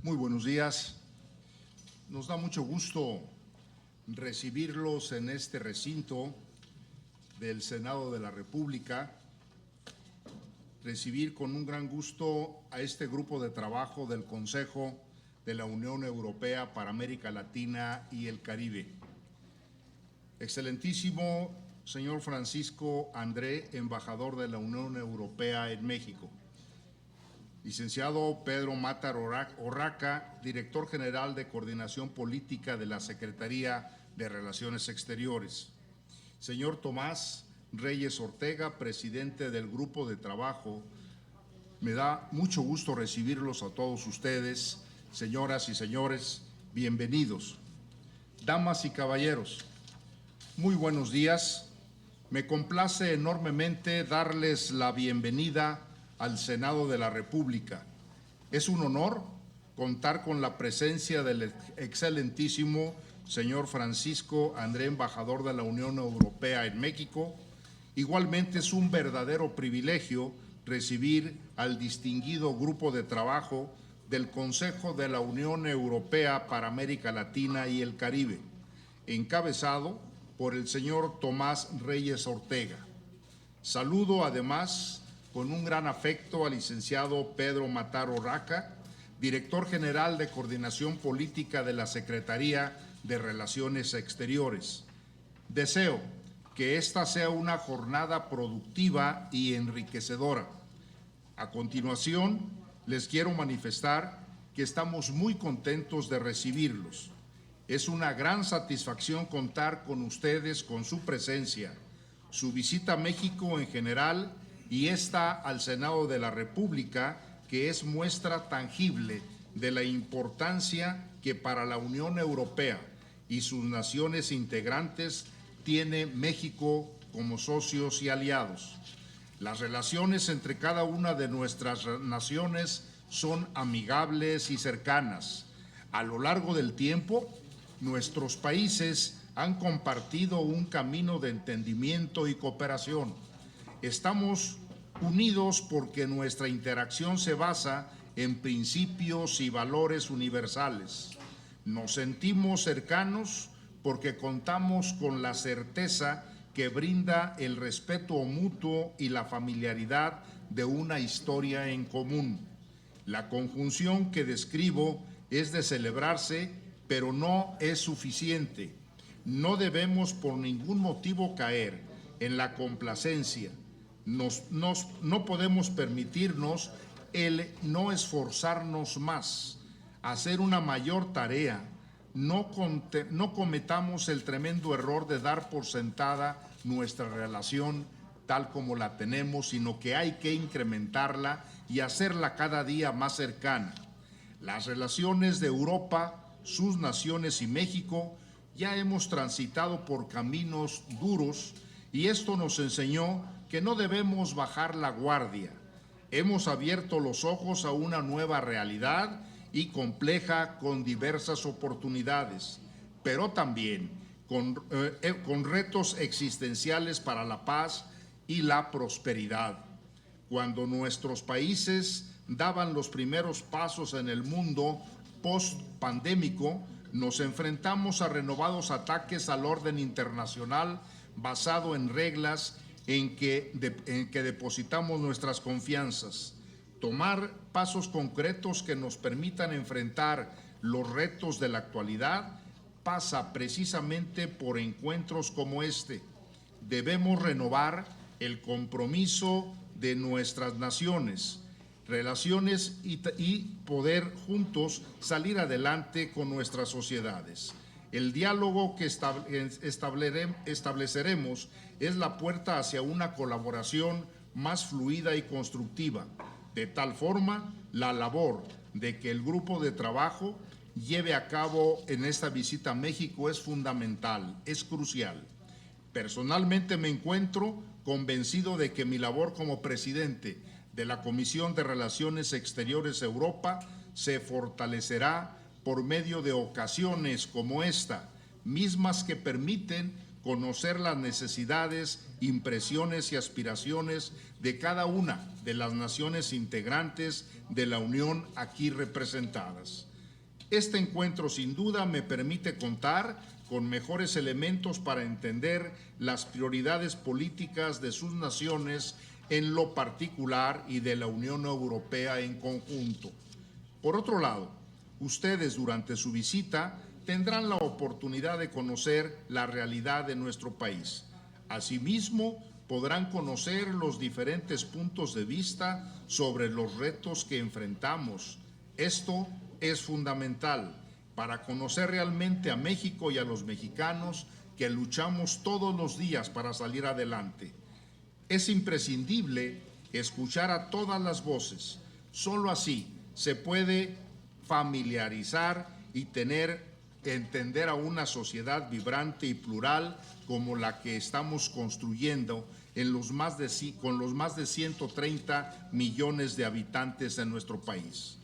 Muy buenos días. Nos da mucho gusto recibirlos en este recinto del Senado de la República, recibir con un gran gusto a este grupo de trabajo del Consejo de la Unión Europea para América Latina y el Caribe. Excelentísimo señor Francisco André, embajador de la Unión Europea en México. Licenciado Pedro Matar Orraca, director general de Coordinación Política de la Secretaría de Relaciones Exteriores. Señor Tomás Reyes Ortega, presidente del Grupo de Trabajo. Me da mucho gusto recibirlos a todos ustedes, señoras y señores, bienvenidos. Damas y caballeros, muy buenos días. Me complace enormemente darles la bienvenida al Senado de la República. Es un honor contar con la presencia del excelentísimo señor Francisco André, embajador de la Unión Europea en México. Igualmente es un verdadero privilegio recibir al distinguido grupo de trabajo del Consejo de la Unión Europea para América Latina y el Caribe, encabezado por el señor Tomás Reyes Ortega. Saludo además con un gran afecto al licenciado Pedro Matar Orraca, director general de Coordinación Política de la Secretaría de Relaciones Exteriores. Deseo que esta sea una jornada productiva y enriquecedora. A continuación, les quiero manifestar que estamos muy contentos de recibirlos. Es una gran satisfacción contar con ustedes, con su presencia, su visita a México en general y esta al Senado de la República, que es muestra tangible de la importancia que para la Unión Europea y sus naciones integrantes tiene México como socios y aliados. Las relaciones entre cada una de nuestras naciones son amigables y cercanas. A lo largo del tiempo, nuestros países han compartido un camino de entendimiento y cooperación. Estamos unidos porque nuestra interacción se basa en principios y valores universales. Nos sentimos cercanos porque contamos con la certeza que brinda el respeto mutuo y la familiaridad de una historia en común. La conjunción que describo es de celebrarse, pero no es suficiente. No debemos por ningún motivo caer en la complacencia. No podemos permitirnos el no esforzarnos más, hacer una mayor tarea. No cometamos el tremendo error de dar por sentada nuestra relación tal como la tenemos, sino que hay que incrementarla y hacerla cada día más cercana. Las relaciones de Europa, sus naciones y México ya hemos transitado por caminos duros y esto nos enseñó que no debemos bajar la guardia. Hemos abierto los ojos a una nueva realidad y compleja con diversas oportunidades, pero también con retos existenciales para la paz y la prosperidad. Cuando nuestros países daban los primeros pasos en el mundo post-pandémico, nos enfrentamos a renovados ataques al orden internacional basado en reglas en que depositamos nuestras confianzas. Tomar pasos concretos que nos permitan enfrentar los retos de la actualidad pasa precisamente por encuentros como este. Debemos renovar el compromiso de nuestras naciones, relaciones y poder juntos salir adelante con nuestras sociedades. El diálogo que estableceremos es la puerta hacia una colaboración más fluida y constructiva. De tal forma, la labor de que el grupo de trabajo lleve a cabo en esta visita a México es fundamental, es crucial. Personalmente me encuentro convencido de que mi labor como presidente de la Comisión de Relaciones Exteriores Europa se fortalecerá por medio de ocasiones como esta, mismas que permiten conocer las necesidades, impresiones y aspiraciones de cada una de las naciones integrantes de la Unión aquí representadas. Este encuentro sin duda me permite contar con mejores elementos para entender las prioridades políticas de sus naciones en lo particular y de la Unión Europea en conjunto. Por otro lado, ustedes durante su visita tendrán la oportunidad de conocer la realidad de nuestro país. Asimismo, podrán conocer los diferentes puntos de vista sobre los retos que enfrentamos. Esto es fundamental para conocer realmente a México y a los mexicanos que luchamos todos los días para salir adelante. Es imprescindible escuchar a todas las voces. Solo así se puede familiarizar y entender a una sociedad vibrante y plural como la que estamos construyendo con los más de 130 millones de habitantes de nuestro país.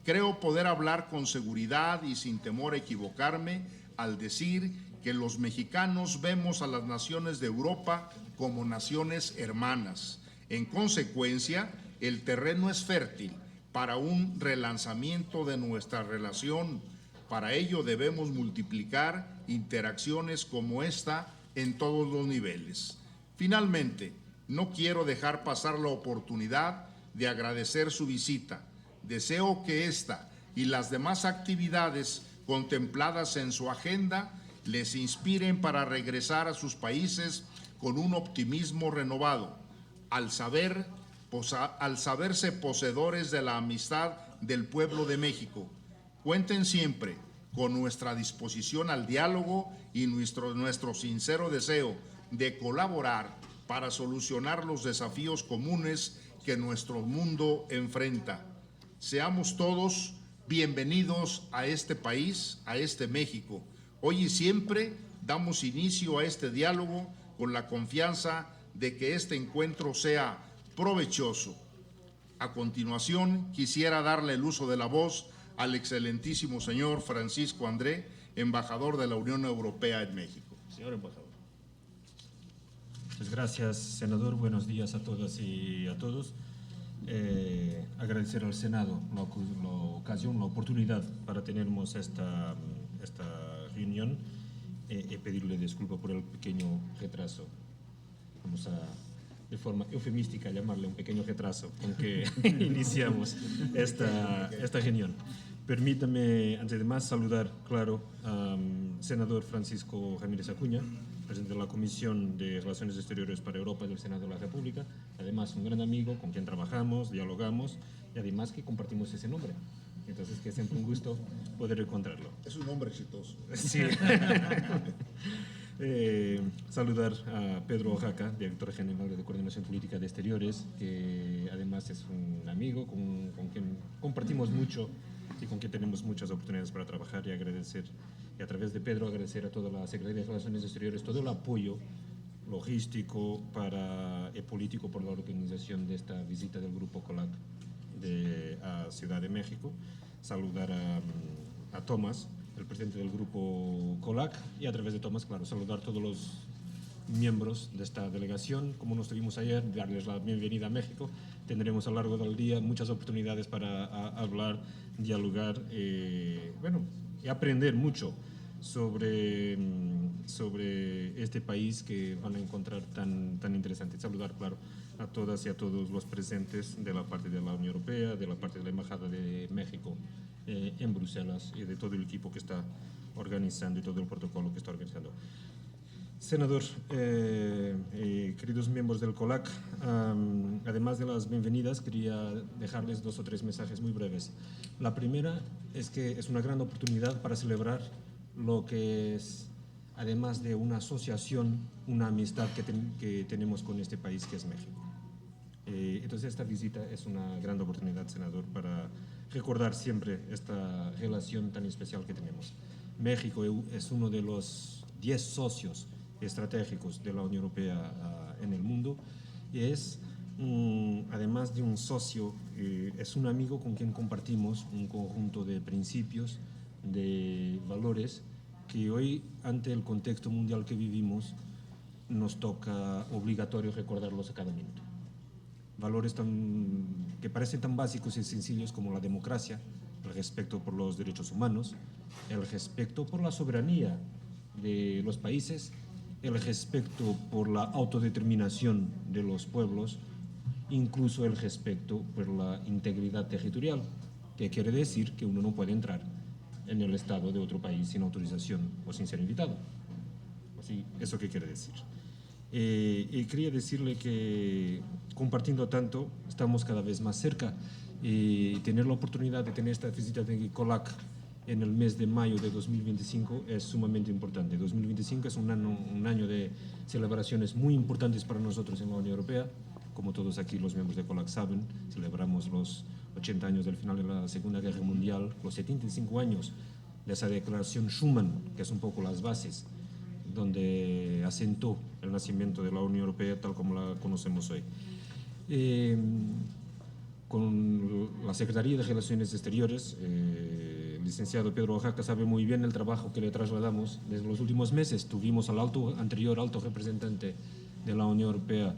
Creo poder hablar con seguridad y sin temor a equivocarme al decir que los mexicanos vemos a las naciones de Europa como naciones hermanas. En consecuencia, el terreno es fértil para un relanzamiento de nuestra relación. Para ello debemos multiplicar interacciones como esta en todos los niveles. Finalmente, no quiero dejar pasar la oportunidad de agradecer su visita. Deseo que esta y las demás actividades contempladas en su agenda les inspiren para regresar a sus países con un optimismo renovado, al saberse poseedores de la amistad del pueblo de México. Cuenten siempre con nuestra disposición al diálogo y nuestro sincero deseo de colaborar para solucionar los desafíos comunes que nuestro mundo enfrenta. Seamos todos bienvenidos a este país, a este México. Hoy y siempre damos inicio a este diálogo con la confianza de que este encuentro sea provechoso. A continuación, quisiera darle el uso de la voz al excelentísimo señor Francisco André, embajador de la Unión Europea en México. Señor embajador. Pues gracias, senador. Buenos días a todas y a todos. Agradecer al Senado la ocasión, la oportunidad para tenermos esta reunión y pedirle disculpa por el pequeño retraso. Vamos a, de forma eufemística, llamarle un pequeño retraso con que iniciamos esta reunión. Permítame, antes de más, saludar, claro, al senador Francisco Ramírez Acuña, presidente de la Comisión de Relaciones Exteriores para Europa del Senado de la República, además un gran amigo con quien trabajamos, dialogamos y además que compartimos ese nombre. Entonces, que es siempre un gusto poder encontrarlo. Es un hombre exitoso. Sí. Saludar a Pedro Oaxaca, director general de Coordinación Política de Exteriores, que además es un amigo con quien compartimos mucho y con quien tenemos muchas oportunidades para trabajar, y agradecer, y a través de Pedro agradecer a toda la Secretaría de Relaciones Exteriores todo el apoyo logístico y político por la organización de esta visita del Grupo COLAC a Ciudad de México. Saludar a Tomás, el presidente del Grupo COLAC, y a través de Tomás, claro, saludar a todos los miembros de esta delegación. Como nos tuvimos ayer, darles la bienvenida a México. Tendremos a lo largo del día muchas oportunidades para hablar, dialogar y aprender mucho sobre este país que van a encontrar tan interesante. Saludar, claro, a todas y a todos los presentes de la parte de la Unión Europea, de la parte de la Embajada de México en Bruselas, y de todo el equipo que está organizando y todo el protocolo que está organizando. Senador, queridos miembros del COLAC, además de las bienvenidas, quería dejarles 2 o 3 mensajes muy breves. La primera es que es una gran oportunidad para celebrar lo que es, además de una asociación, una amistad que tenemos con este país que es México. Entonces esta visita es una gran oportunidad, senador, para recordar siempre esta relación tan especial que tenemos. México es uno de los 10 socios estratégicos de la Unión Europea en el mundo, y es, además de un socio, es un amigo con quien compartimos un conjunto de principios, de valores, que hoy, ante el contexto mundial que vivimos, nos toca obligatorio recordarlos a cada minuto. Valores que parecen tan básicos y sencillos como la democracia, el respeto por los derechos humanos, el respeto por la soberanía de los países, el respeto por la autodeterminación de los pueblos, incluso el respeto por la integridad territorial, que quiere decir que uno no puede entrar en el estado de otro país sin autorización o sin ser invitado. Así, ¿eso qué quiere decir? Y quería decirle que compartiendo tanto estamos cada vez más cerca, y tener la oportunidad de tener esta visita de COLAC en el mes de mayo de 2025 es sumamente importante. 2025 es un año de celebraciones muy importantes para nosotros en la Unión Europea. Como todos aquí los miembros de COLAC saben, celebramos los 80 años del final de la Segunda Guerra Mundial, los 75 años de esa declaración Schuman, que es un poco las bases donde asentó el nacimiento de la Unión Europea tal como la conocemos hoy. Con la Secretaría de Relaciones Exteriores, el licenciado Pedro Oaxaca sabe muy bien el trabajo que le trasladamos desde los últimos meses. Tuvimos al anterior alto representante de la Unión Europea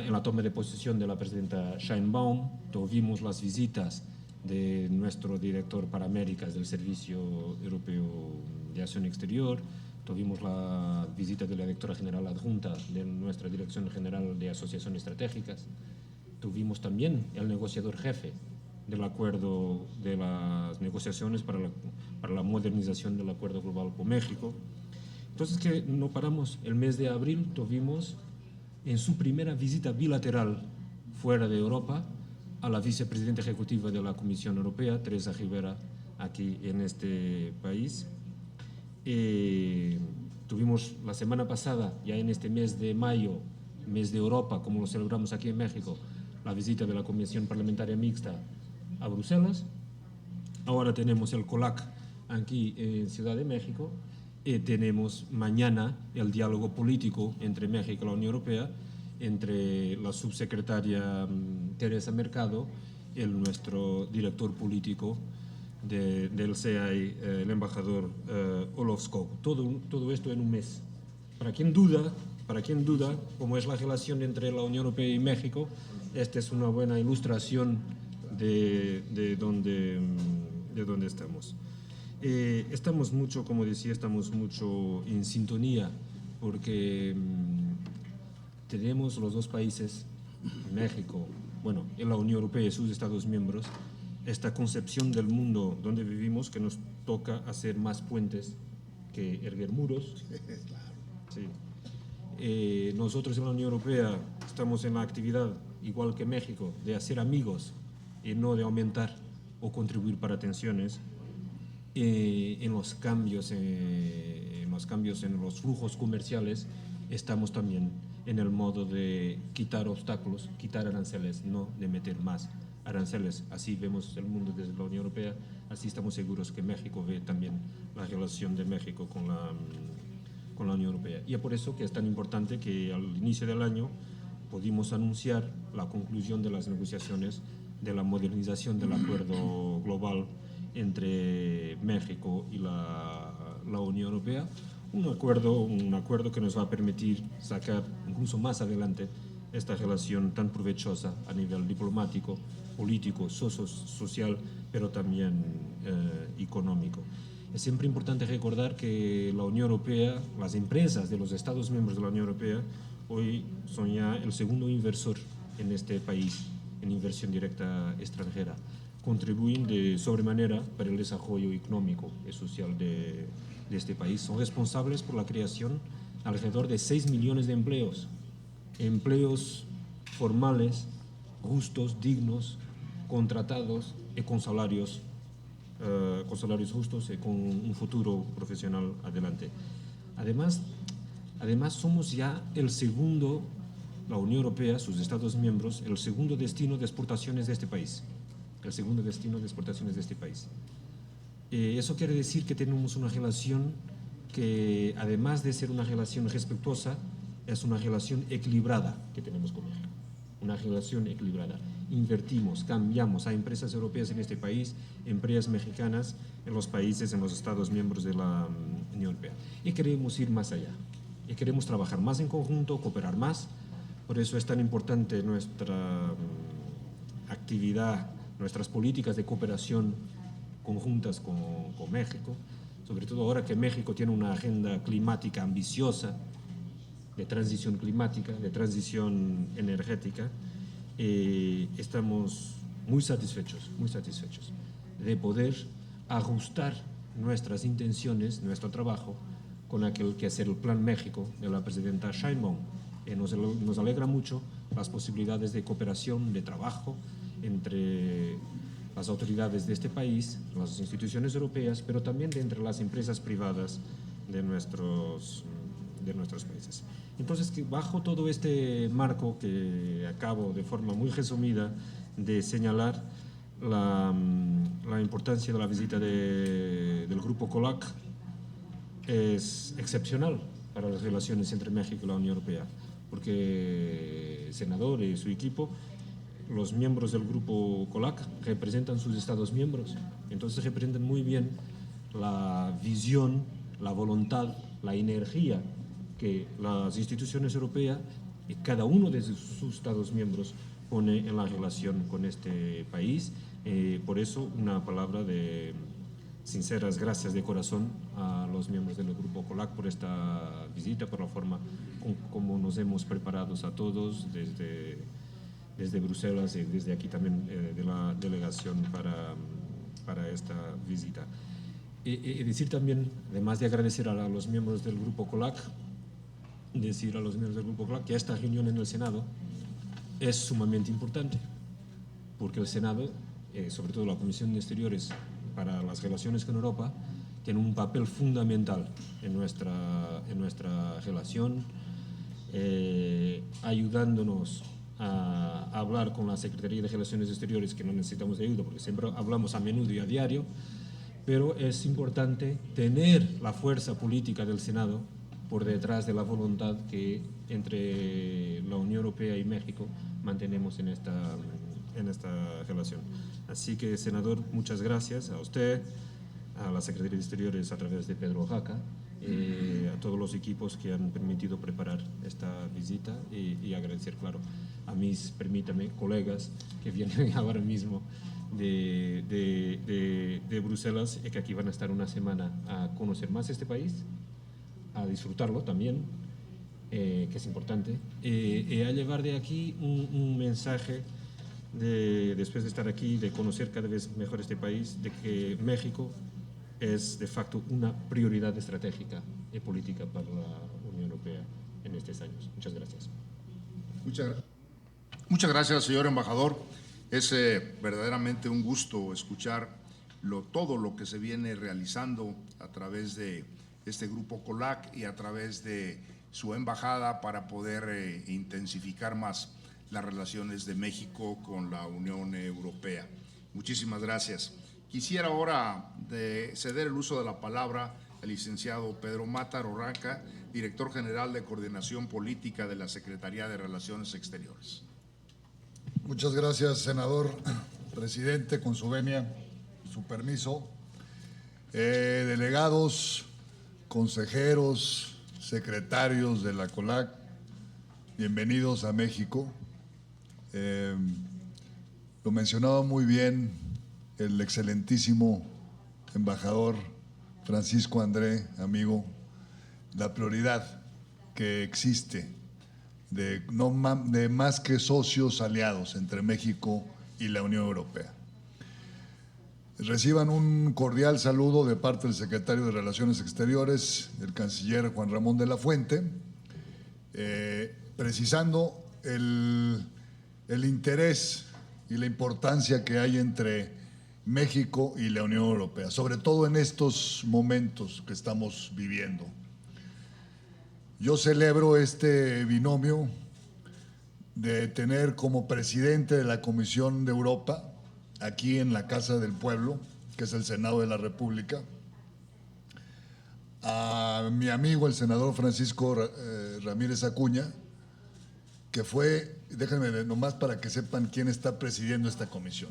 en la toma de posesión de la presidenta Sheinbaum, tuvimos las visitas de nuestro director para Américas del Servicio Europeo de Acción Exterior, tuvimos la visita de la directora general adjunta de nuestra Dirección General de Asociaciones Estratégicas, tuvimos también el negociador jefe del acuerdo de las negociaciones para la modernización del acuerdo global con México. Entonces, que no paramos. El mes de abril tuvimos en su primera visita bilateral fuera de Europa a la vicepresidenta ejecutiva de la Comisión Europea, Teresa Rivera, aquí en este país. Tuvimos la semana pasada, ya en este mes de mayo, mes de Europa, como lo celebramos aquí en México, la visita de la Comisión Parlamentaria Mixta a Bruselas. Ahora tenemos el COLAC aquí en Ciudad de México. Tenemos mañana el diálogo político entre México y la Unión Europea, entre la subsecretaria Teresa Mercado y nuestro director político del CEAI, el embajador Olof Skog. Todo esto en un mes. Para quien duda cómo es la relación entre la Unión Europea y México, esta es una buena ilustración de dónde estamos. Estamos mucho, como decía, estamos mucho en sintonía porque tenemos los dos países, México, bueno, en la Unión Europea y sus Estados miembros, esta concepción del mundo donde vivimos que nos toca hacer más puentes que erguer muros. Sí. Nosotros en la Unión Europea estamos en la actividad, igual que México, de hacer amigos y no de aumentar o contribuir para tensiones. En los cambios en los flujos comerciales estamos también en el modo de quitar obstáculos, quitar aranceles, no de meter más aranceles. Así vemos el mundo desde la Unión Europea, así estamos seguros que México ve también la relación de México con la Unión Europea. Y es por eso que es tan importante que al inicio del año pudimos anunciar la conclusión de las negociaciones de la modernización del acuerdo global entre México y la Unión Europea, un acuerdo que nos va a permitir sacar incluso más adelante esta relación tan provechosa a nivel diplomático, político, social, pero también económico. Es siempre importante recordar que la Unión Europea, las empresas de los Estados miembros de la Unión Europea, hoy son ya el segundo inversor en este país en inversión directa extranjera. Contribuyen de sobremanera para el desarrollo económico y social de este país. Son responsables por la creación de alrededor de 6 millones de empleos formales, justos, dignos, contratados y con salarios justos y con un futuro profesional adelante. Además somos ya el segundo, la Unión Europea, sus Estados miembros, el segundo destino de exportaciones de este país. El segundo destino de exportaciones de este país. Eso quiere decir que tenemos una relación que, además de ser una relación respetuosa, es una relación equilibrada que tenemos con México. Una relación equilibrada. Invertimos, cambiamos a empresas europeas en este país, empresas mexicanas en los países, en los Estados miembros de la Unión Europea. Y queremos ir más allá. Y queremos trabajar más en conjunto, cooperar más. Por eso es tan importante nuestra actividad, nuestras políticas de cooperación conjuntas con México, sobre todo ahora que México tiene una agenda climática ambiciosa, de transición climática, de transición energética. Estamos muy satisfechos de poder ajustar nuestras intenciones, nuestro trabajo, con aquel que es el Plan México de la presidenta Sheinbaum. Nos alegra mucho las posibilidades de cooperación, de trabajo entre las autoridades de este país, las instituciones europeas, pero también de entre las empresas privadas de nuestros países. Entonces, bajo todo este marco que acabo de forma muy resumida de señalar, la importancia de la visita del Grupo COLAC es excepcional para las relaciones entre México y la Unión Europea, porque el senador y su equipo, los miembros del Grupo COLAC, representan sus Estados miembros, entonces representan muy bien la visión, la voluntad, la energía que las instituciones europeas y cada uno de sus Estados miembros pone en la relación con este país. Por eso, una palabra de sinceras gracias de corazón a los miembros del Grupo COLAC por esta visita, por la forma como nos hemos preparado a todos desde Bruselas y desde aquí también de la delegación para esta visita. Y decir también, además de agradecer a los miembros del Grupo COLAC, decir a los miembros del Grupo COLAC que esta reunión en el Senado es sumamente importante, porque el Senado, sobre todo la Comisión de Exteriores para las relaciones con Europa, tiene un papel fundamental en nuestra relación, ayudándonos a hablar con la Secretaría de Relaciones Exteriores, que no necesitamos de ayuda porque siempre hablamos a menudo y a diario, pero es importante tener la fuerza política del Senado por detrás de la voluntad que entre la Unión Europea y México mantenemos en esta relación. Así que, senador, muchas gracias a usted, a la Secretaría de Exteriores a través de Pedro Oaxaca, a todos los equipos que han permitido preparar esta visita y agradecer, claro, a mis, permítame, colegas que vienen ahora mismo de Bruselas y que aquí van a estar una semana a conocer más este país, a disfrutarlo también, que es importante, y a llevar de aquí un mensaje después de estar aquí, de conocer cada vez mejor este país, de que México es de facto una prioridad estratégica y política para la Unión Europea en estos años. Muchas gracias. Muchas gracias, señor embajador. Es verdaderamente un gusto escuchar todo lo que se viene realizando a través de este Grupo COLAC y a través de su embajada para poder intensificar más las relaciones de México con la Unión Europea. Muchísimas gracias. Quisiera ahora ceder el uso de la palabra al licenciado Pedro Mata Orraca, director general de Coordinación Política de la Secretaría de Relaciones Exteriores. Muchas gracias, senador, presidente, con su venia, su permiso. Delegados, consejeros, secretarios de la COLAC, bienvenidos a México. Lo mencionaba muy bien el excelentísimo embajador Francisco André, amigo, la prioridad que existe de más que socios aliados entre México y la Unión Europea. Reciban un cordial saludo de parte del secretario de Relaciones Exteriores, el canciller Juan Ramón de la Fuente, precisando el interés y la importancia que hay entre México y la Unión Europea, sobre todo en estos momentos que estamos viviendo. Yo celebro este binomio de tener como presidente de la Comisión de Europa, aquí en la Casa del Pueblo, que es el Senado de la República, a mi amigo el senador Francisco Ramírez Acuña, que fue, déjenme nomás para que sepan quién está presidiendo esta comisión,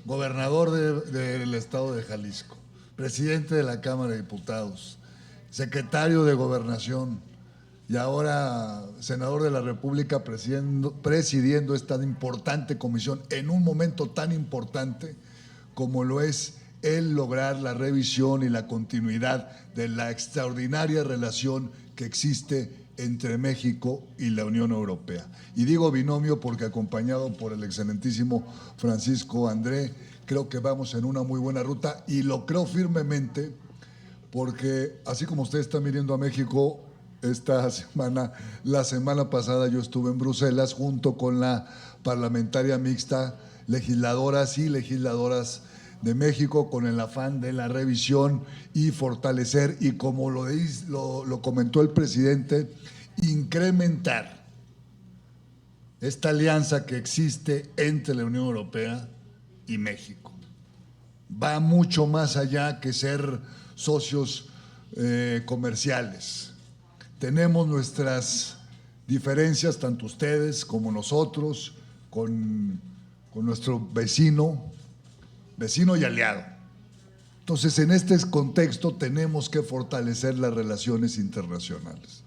gobernador del estado de Jalisco, presidente de la Cámara de Diputados, secretario de Gobernación y ahora senador de la República presidiendo esta importante comisión en un momento tan importante como lo es el lograr la revisión y la continuidad de la extraordinaria relación que existe entre México y la Unión Europea. Y digo binomio porque, acompañado por el excelentísimo Francisco André, creo que vamos en una muy buena ruta, y lo creo firmemente porque, así como ustedes están viniendo a México esta semana, la semana pasada yo estuve en Bruselas junto con la parlamentaria mixta, legisladoras y legisladoras de México, con el afán de la revisión y fortalecer, y como lo comentó el presidente, incrementar esta alianza que existe entre la Unión Europea y México. Va mucho más allá que ser socios comerciales. Tenemos nuestras diferencias, tanto ustedes como nosotros, con nuestro vecino y aliado. Entonces, en este contexto tenemos que fortalecer las relaciones internacionales.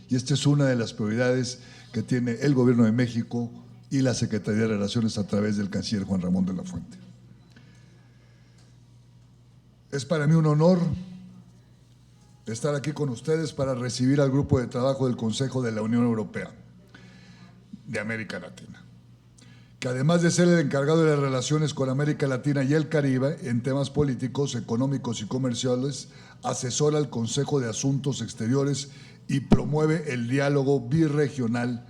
Y esta es una de las prioridades que tiene el Gobierno de México y la Secretaría de Relaciones a través del canciller Juan Ramón de la Fuente. Es para mí un honor estar aquí con ustedes para recibir al grupo de trabajo del Consejo de la Unión Europea de América Latina, que además de ser el encargado de las relaciones con América Latina y el Caribe en temas políticos, económicos y comerciales, asesora al Consejo de Asuntos Exteriores y promueve el diálogo birregional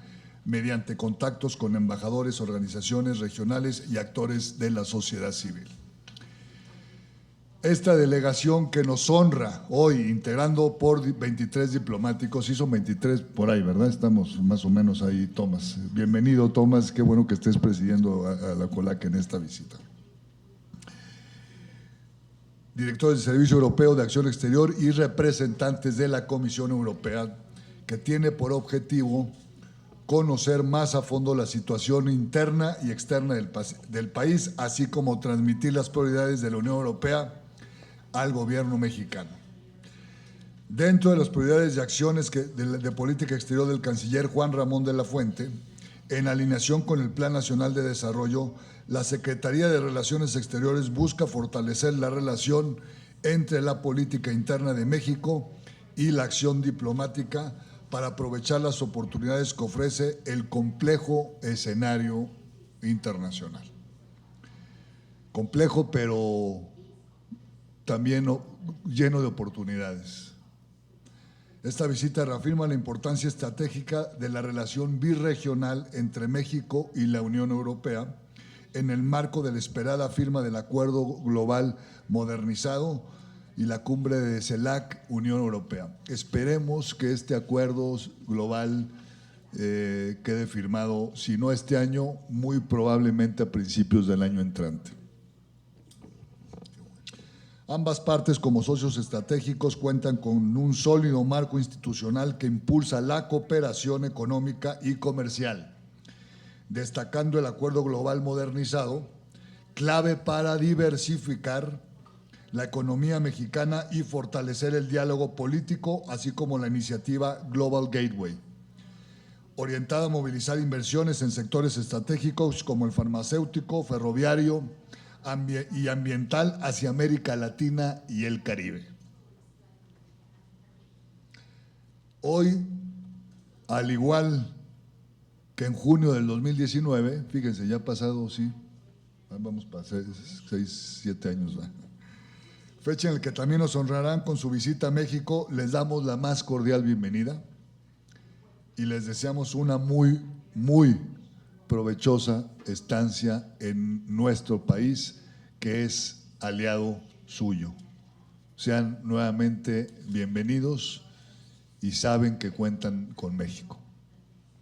mediante contactos con embajadores, organizaciones regionales y actores de la sociedad civil. Esta delegación que nos honra hoy, integrando por 23 diplomáticos, sí son 23 por ahí, ¿verdad? Estamos más o menos ahí, Tomás. Bienvenido, Tomás, qué bueno que estés presidiendo a la COLAC en esta visita. Directores del Servicio Europeo de Acción Exterior y representantes de la Comisión Europea, que tiene por objetivo conocer más a fondo la situación interna y externa del país, así como transmitir las prioridades de la Unión Europea al gobierno mexicano. Dentro de las prioridades y acciones de política exterior del canciller Juan Ramón de la Fuente, en alineación con el Plan Nacional de Desarrollo, la Secretaría de Relaciones Exteriores busca fortalecer la relación entre la política interna de México y la acción diplomática para aprovechar las oportunidades que ofrece el complejo escenario internacional. Complejo, pero también lleno de oportunidades. Esta visita reafirma la importancia estratégica de la relación birregional entre México y la Unión Europea en el marco de la esperada firma del Acuerdo Global Modernizado y la cumbre de CELAC Unión Europea. Esperemos que este acuerdo global quede firmado, si no este año, muy probablemente a principios del año entrante. Ambas partes, como socios estratégicos, cuentan con un sólido marco institucional que impulsa la cooperación económica y comercial, destacando el Acuerdo Global Modernizado, clave para diversificar la economía mexicana y fortalecer el diálogo político, así como la iniciativa Global Gateway, orientada a movilizar inversiones en sectores estratégicos como el farmacéutico, ferroviario y ambiental hacia América Latina y el Caribe. Hoy, al igual que en junio del 2019, fíjense, ya ha pasado, sí, vamos para 6, 7 años, ¿verdad? Fecha en la que también nos honrarán con su visita a México. Les damos la más cordial bienvenida y les deseamos una muy, muy provechosa estancia en nuestro país, que es aliado suyo. Sean nuevamente bienvenidos y saben que cuentan con México.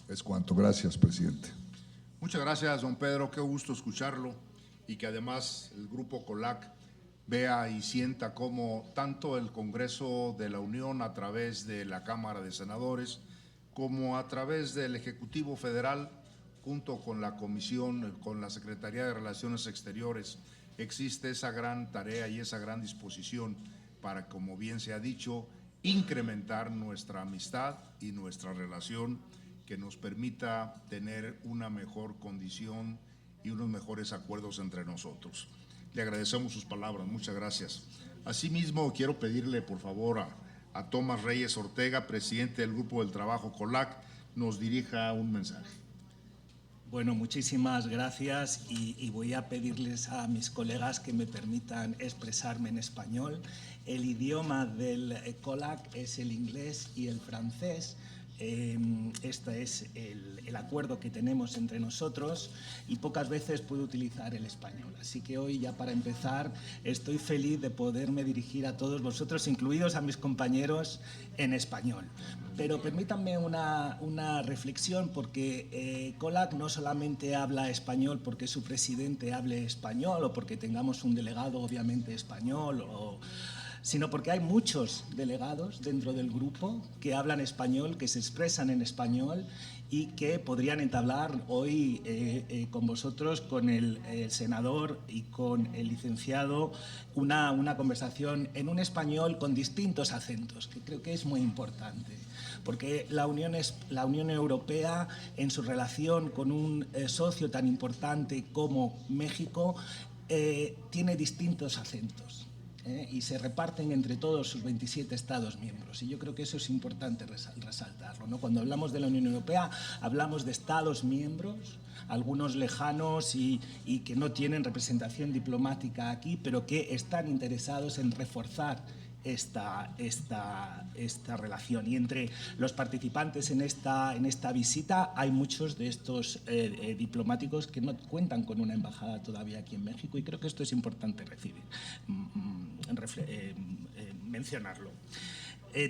Es cuanto. Gracias, presidente. Muchas gracias, don Pedro. Qué gusto escucharlo y que además el Grupo COLAC vea y sienta cómo tanto el Congreso de la Unión a través de la Cámara de Senadores como a través del Ejecutivo Federal, junto con la Comisión, con la Secretaría de Relaciones Exteriores, existe esa gran tarea y esa gran disposición para, como bien se ha dicho, incrementar nuestra amistad y nuestra relación, que nos permita tener una mejor condición y unos mejores acuerdos entre nosotros. Le agradecemos sus palabras, muchas gracias. Asimismo, quiero pedirle, por favor, a Tomás Reyes Ortega, presidente del Grupo del Trabajo COLAC, nos dirija un mensaje. Bueno, muchísimas gracias y voy a pedirles a mis colegas que me permitan expresarme en español. El idioma del COLAC es el inglés y el francés. Este es el acuerdo que tenemos entre nosotros y pocas veces puedo utilizar el español. Así que hoy, ya para empezar, estoy feliz de poderme dirigir a todos vosotros, incluidos a mis compañeros, en español. Pero permítanme una reflexión, porque COLAC no solamente habla español porque su presidente hable español o porque tengamos un delegado obviamente español, sino porque hay muchos delegados dentro del grupo que hablan español, que se expresan en español y que podrían entablar hoy con vosotros, con el senador y con el licenciado, una conversación en un español con distintos acentos, que creo que es muy importante. Porque la Unión Europea, en su relación con un socio tan importante como México, tiene distintos acentos. Y se reparten entre todos sus 27 Estados miembros. Y yo creo que eso es importante resaltarlo, ¿no? Cuando hablamos de la Unión Europea, hablamos de Estados miembros, algunos lejanos y que no tienen representación diplomática aquí, pero que están interesados en reforzar esta relación. Y entre los participantes en esta visita hay muchos de estos diplomáticos que no cuentan con una embajada todavía aquí en México, y creo que esto es importante mencionarlo.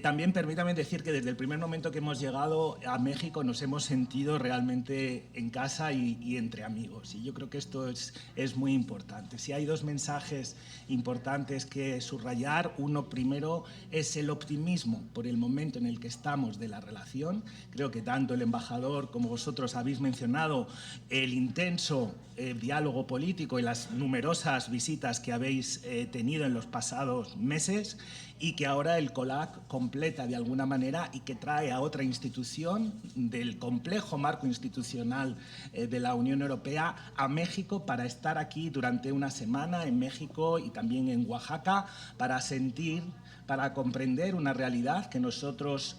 También permítame decir que desde el primer momento que hemos llegado a México nos hemos sentido realmente en casa y entre amigos. Y yo creo que esto es muy importante. Si hay dos mensajes importantes que subrayar, uno primero es el optimismo por el momento en el que estamos de la relación. Creo que tanto el embajador como vosotros habéis mencionado el intenso diálogo político y las numerosas visitas que habéis tenido en los pasados meses, y que ahora el COLAC completa de alguna manera y que trae a otra institución del complejo marco institucional de la Unión Europea a México, para estar aquí durante una semana en México y también en Oaxaca, para comprender una realidad que nosotros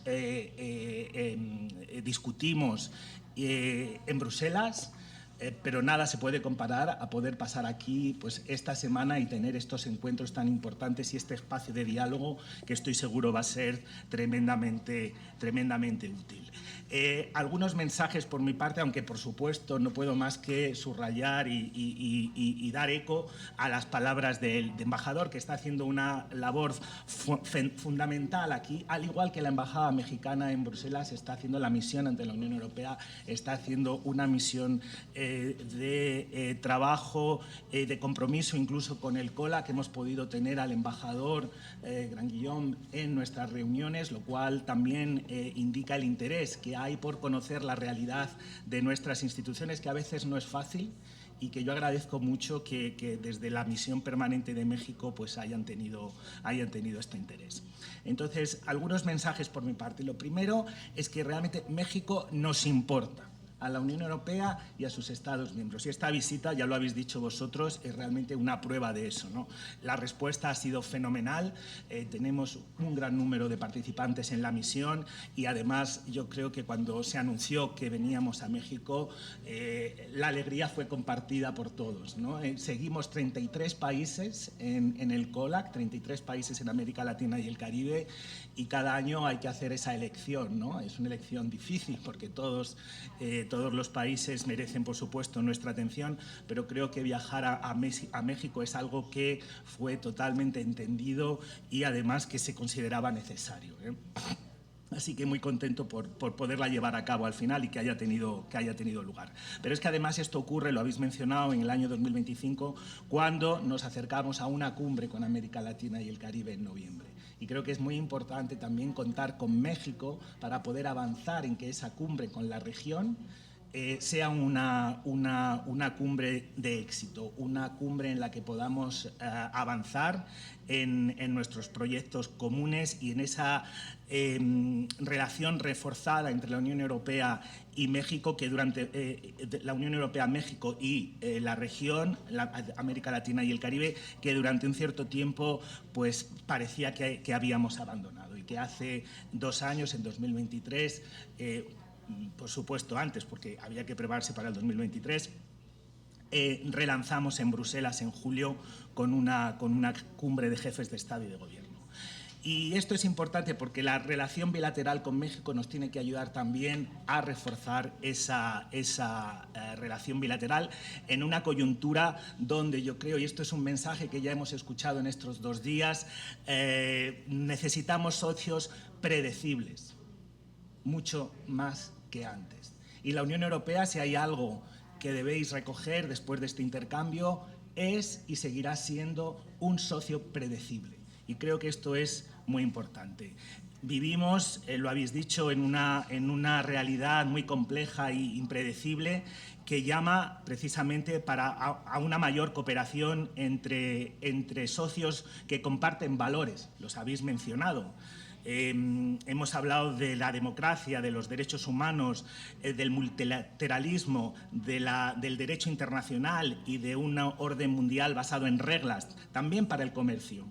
discutimos en Bruselas. Pero nada se puede comparar a poder pasar aquí pues, esta semana y tener estos encuentros tan importantes y este espacio de diálogo que estoy seguro va a ser tremendamente útil. Algunos mensajes por mi parte, aunque por supuesto no puedo más que subrayar y dar eco a las palabras del embajador, que está haciendo una labor fundamental aquí, al igual que la embajada mexicana en Bruselas está haciendo la misión ante la Unión Europea, está haciendo una misión de trabajo, de compromiso incluso con el COLAC, que hemos podido tener al embajador Gran Guillón en nuestras reuniones, lo cual también indica el interés que hay por conocer la realidad de nuestras instituciones, que a veces no es fácil, y que yo agradezco mucho que desde la misión permanente de México pues hayan tenido este interés. Entonces, algunos mensajes por mi parte. Lo primero es que realmente México nos importa a la Unión Europea y a sus Estados miembros. Y esta visita, ya lo habéis dicho vosotros, es realmente una prueba de eso, ¿no? La respuesta ha sido fenomenal, tenemos un gran número de participantes en la misión y además yo creo que cuando se anunció que veníamos a México, la alegría fue compartida por todos, ¿no? Seguimos 33 países en el COLAC, 33 países en América Latina y el Caribe, y cada año hay que hacer esa elección, ¿no? Es una elección difícil porque todos los países merecen, por supuesto, nuestra atención, pero creo que viajar a México es algo que fue totalmente entendido y además que se consideraba necesario, ¿eh? Así que muy contento por poderla llevar a cabo al final y que haya tenido lugar. Pero es que además esto ocurre, lo habéis mencionado, en el año 2025, cuando nos acercamos a una cumbre con América Latina y el Caribe en noviembre. Y creo que es muy importante también contar con México para poder avanzar en que esa cumbre con la región sea una cumbre de éxito, una cumbre en la que podamos avanzar en nuestros proyectos comunes y en esa relación reforzada entre la Unión Europea y México, que durante la Unión Europea, México y la región, América Latina y el Caribe, que durante un cierto tiempo pues parecía que habíamos abandonado, y que hace 2 años, en 2023, por supuesto antes, porque había que prepararse para el 2023, relanzamos en Bruselas en julio con una cumbre de jefes de Estado y de Gobierno. Y esto es importante porque la relación bilateral con México nos tiene que ayudar también a reforzar esa relación bilateral en una coyuntura donde yo creo, y esto es un mensaje que ya hemos escuchado en estos 2 días, necesitamos socios predecibles, mucho más que antes. Y la Unión Europea, si hay algo que debéis recoger después de este intercambio, es y seguirá siendo un socio predecible. Y creo que esto es muy importante. Vivimos, lo habéis dicho, en una realidad muy compleja e impredecible que llama precisamente a una mayor cooperación entre socios que comparten valores, los habéis mencionado. Hemos hablado de la democracia, de los derechos humanos, del multilateralismo, del derecho internacional y de un orden mundial basado en reglas, también para el comercio.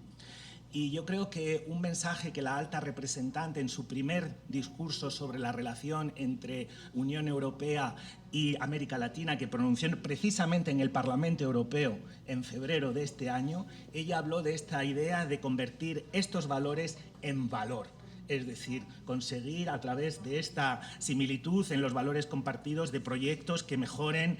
Y yo creo que un mensaje que la alta representante en su primer discurso sobre la relación entre Unión Europea y América Latina, que pronunció precisamente en el Parlamento Europeo en febrero de este año, ella habló de esta idea de convertir estos valores en valor. Es decir, conseguir a través de esta similitud en los valores compartidos de proyectos que mejoren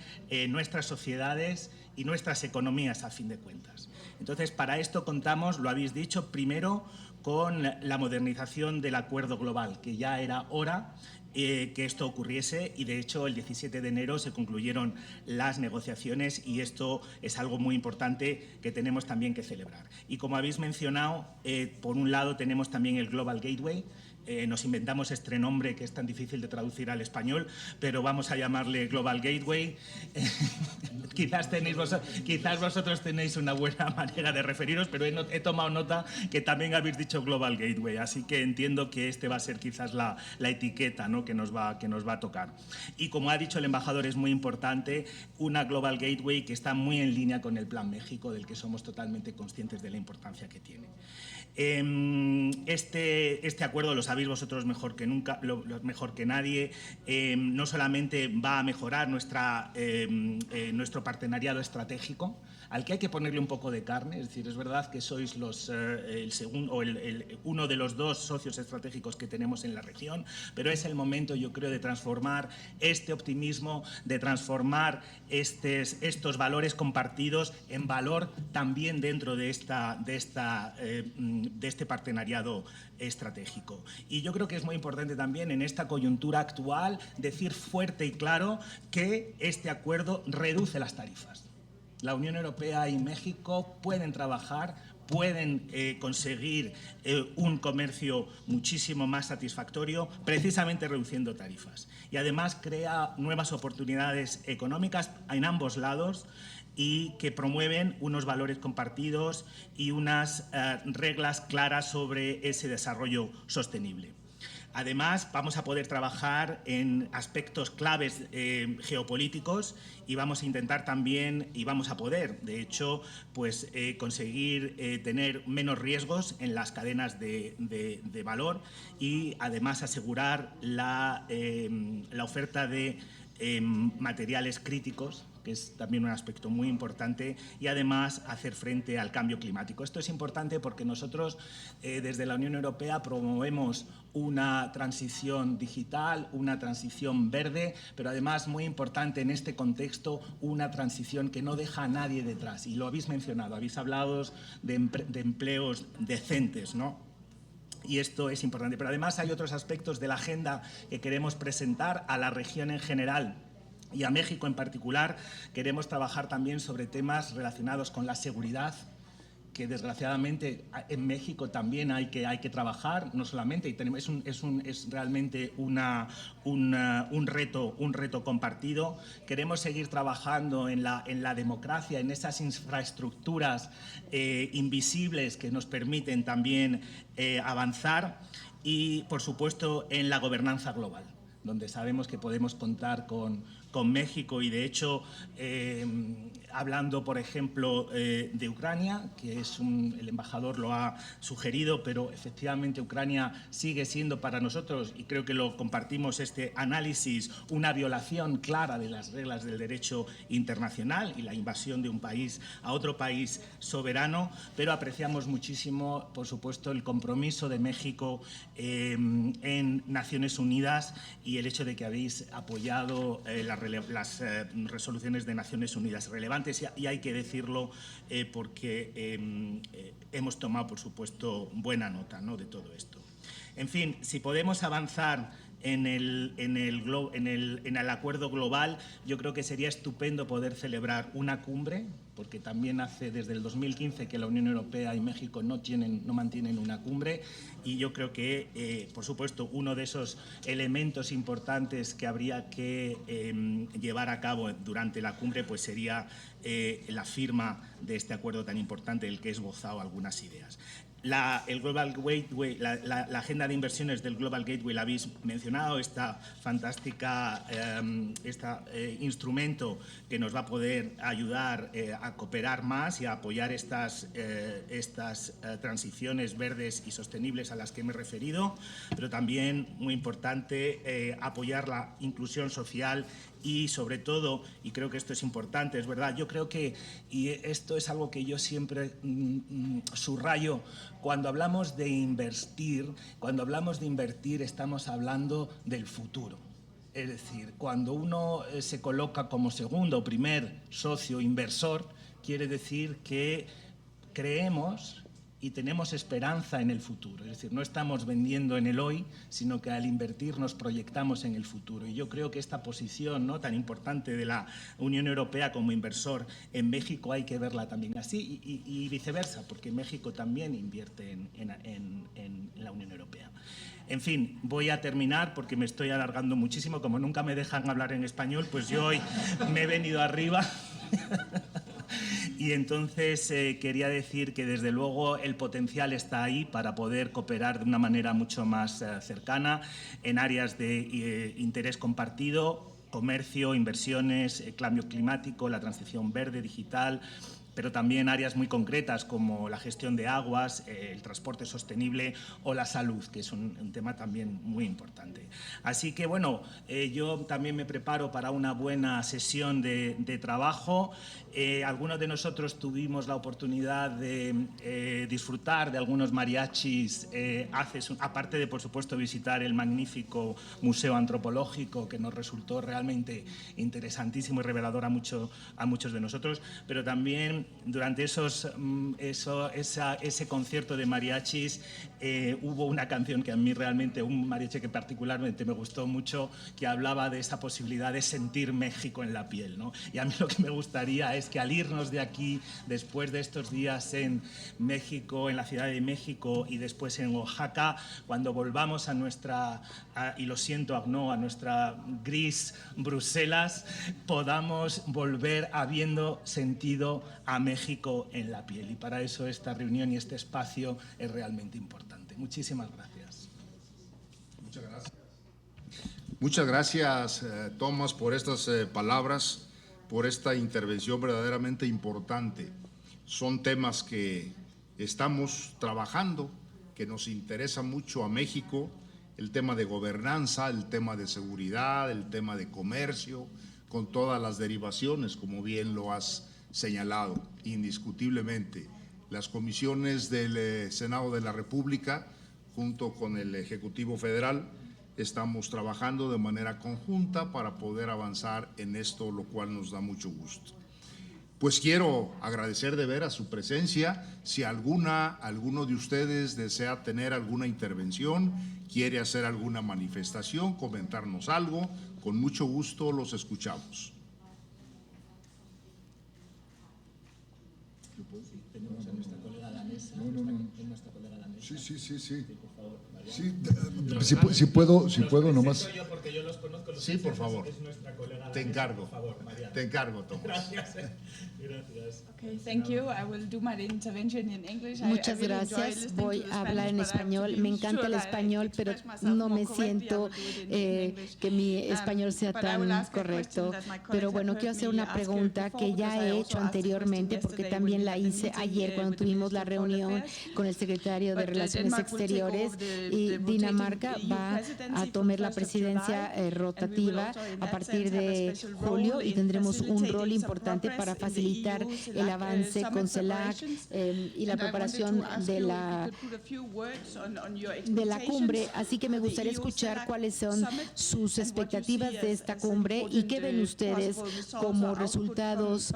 nuestras sociedades y nuestras economías a fin de cuentas. Entonces, para esto contamos, lo habéis dicho, primero con la modernización del acuerdo global, que ya era hora que esto ocurriese, y de hecho el 17 de enero se concluyeron las negociaciones y esto es algo muy importante que tenemos también que celebrar. Y como habéis mencionado, por un lado tenemos también el Global Gateway. Nos inventamos este nombre que es tan difícil de traducir al español, pero vamos a llamarle Global Gateway. Quizás vosotros tenéis una buena manera de referiros, pero he tomado nota que también habéis dicho Global Gateway, así que entiendo que este va a ser quizás la etiqueta, ¿no?, que nos va a tocar. Y como ha dicho el embajador, es muy importante una Global Gateway que está muy en línea con el Plan México, del que somos totalmente conscientes de la importancia que tiene. Este acuerdo, lo sabéis vosotros mejor que nunca, mejor que nadie, no solamente va a mejorar nuestro partenariado estratégico, al que hay que ponerle un poco de carne. Es decir, es verdad que sois uno de los 2 socios estratégicos que tenemos en la región, pero es el momento, yo creo, de transformar este optimismo, de transformar estos valores compartidos en valor también dentro de este partenariado estratégico. Y yo creo que es muy importante también en esta coyuntura actual decir fuerte y claro que este acuerdo reduce las tarifas. La Unión Europea y México pueden trabajar, pueden conseguir un comercio muchísimo más satisfactorio, precisamente reduciendo tarifas. Y además crea nuevas oportunidades económicas en ambos lados y que promueven unos valores compartidos y unas reglas claras sobre ese desarrollo sostenible. Además, vamos a poder trabajar en aspectos claves geopolíticos y vamos a intentar también, y vamos a poder, de hecho, pues, conseguir tener menos riesgos en las cadenas de valor y además asegurar la oferta de materiales críticos, que es también un aspecto muy importante, y además hacer frente al cambio climático. Esto es importante porque nosotros desde la Unión Europea promovemos una transición digital, una transición verde, pero además, muy importante en este contexto, una transición que no deja a nadie detrás. Y lo habéis mencionado, habéis hablado de empleos decentes, ¿no? Y esto es importante. Pero además hay otros aspectos de la agenda que queremos presentar a la región en general y a México en particular. Queremos trabajar también sobre temas relacionados con la seguridad, que desgraciadamente en México también hay que trabajar, no solamente, y es realmente un reto compartido. Queremos seguir trabajando en la democracia, en esas infraestructuras invisibles que nos permiten también avanzar, y, por supuesto, en la gobernanza global, donde sabemos que podemos contar con México. Y, de hecho, hablando, por ejemplo, de Ucrania, que el embajador lo ha sugerido, pero efectivamente Ucrania sigue siendo para nosotros, y creo que lo compartimos, este análisis, una violación clara de las reglas del derecho internacional y la invasión de un país a otro país soberano, pero apreciamos muchísimo, por supuesto, el compromiso de México en Naciones Unidas y el hecho de que habéis apoyado las resoluciones de Naciones Unidas relevantes, y hay que decirlo porque hemos tomado, por supuesto, buena nota, ¿no?, de todo esto. En fin, si podemos avanzar en el acuerdo global, yo creo que sería estupendo poder celebrar una cumbre, porque también hace desde el 2015 que la Unión Europea y México no mantienen una cumbre, y yo creo que, por supuesto, uno de esos elementos importantes que habría que llevar a cabo durante la cumbre pues sería la firma de este acuerdo tan importante, del que he esbozado algunas ideas. El Global Gateway, la agenda de inversiones del Global Gateway la habéis mencionado, esta fantástica instrumento que nos va a poder ayudar a cooperar más y a apoyar estas transiciones verdes y sostenibles a las que me he referido, pero también, muy importante, apoyar la inclusión social y, sobre todo, y creo que esto es importante, es verdad, yo creo que, y esto es algo que yo siempre subrayo, cuando hablamos de invertir estamos hablando del futuro. Es decir, cuando uno se coloca como segundo o primer socio inversor, quiere decir que creemos y tenemos esperanza en el futuro. Es decir, no estamos vendiendo en el hoy, sino que al invertir nos proyectamos en el futuro. Y yo creo que esta posición, ¿no?, tan importante de la Unión Europea como inversor en México hay que verla también así, y viceversa, porque México también invierte en la Unión Europea. En fin, voy a terminar porque me estoy alargando muchísimo. Como nunca me dejan hablar en español, pues yo hoy me he venido arriba. Y entonces quería decir que, desde luego, el potencial está ahí para poder cooperar de una manera mucho más cercana en áreas de interés compartido: comercio, inversiones, cambio climático, la transición verde, digital, pero también áreas muy concretas como la gestión de aguas, el transporte sostenible o la salud, que es un tema también muy importante. Así que, bueno, yo también me preparo para una buena sesión de trabajo. Algunos de nosotros tuvimos la oportunidad de disfrutar de algunos mariachis, aparte de, por supuesto, visitar el magnífico Museo Antropológico, que nos resultó realmente interesantísimo y revelador a muchos de nosotros, pero también durante ese concierto de mariachis hubo una canción que a mí realmente, un mariachi que particularmente me gustó mucho, que hablaba de esa posibilidad de sentir México en la piel, ¿no? Y a mí lo que me gustaría es que, al irnos de aquí, después de estos días en México, en la Ciudad de México y después en Oaxaca, cuando volvamos a nuestra, y lo siento, Agno, a nuestra gris Bruselas, podamos volver habiendo sentido a México en la piel. Y para eso esta reunión y este espacio es realmente importante. Muchísimas gracias. Muchas gracias. Muchas gracias, Tomás, por estas palabras, por esta intervención verdaderamente importante. Son temas que estamos trabajando, que nos interesa mucho a México: el tema de gobernanza, el tema de seguridad, el tema de comercio, con todas las derivaciones, como bien lo has señalado. Indiscutiblemente, las comisiones del Senado de la República, junto con el Ejecutivo Federal, estamos trabajando de manera conjunta para poder avanzar en esto, lo cual nos da mucho gusto. Pues quiero agradecer de veras su presencia. Si alguno de ustedes desea tener alguna intervención, quiere hacer alguna manifestación, comentarnos algo, con mucho gusto los escuchamos. Tenemos a nuestra colega Sí. Sí, si puedo nomás. Porque yo los conozco. Sí, por favor. Es nuestra colega. Te encargo. Por favor, Mariana. Te encargo, Tomás. Gracias. Okay, thank you. I will do my intervention in English. Muchas gracias. Voy a hablar en español. Me encanta el español, pero no me siento que mi español sea tan correcto. Pero bueno, quiero hacer una pregunta que ya he hecho anteriormente, porque también la hice ayer cuando tuvimos la reunión con el secretario de Relaciones Exteriores, y Dinamarca va a tomar la presidencia rotativa a partir de julio, y tendremos un rol importante para facilitar el avance con CELAC y la preparación de la cumbre. Así que me gustaría escuchar cuáles son sus expectativas de esta cumbre y qué ven ustedes como resultados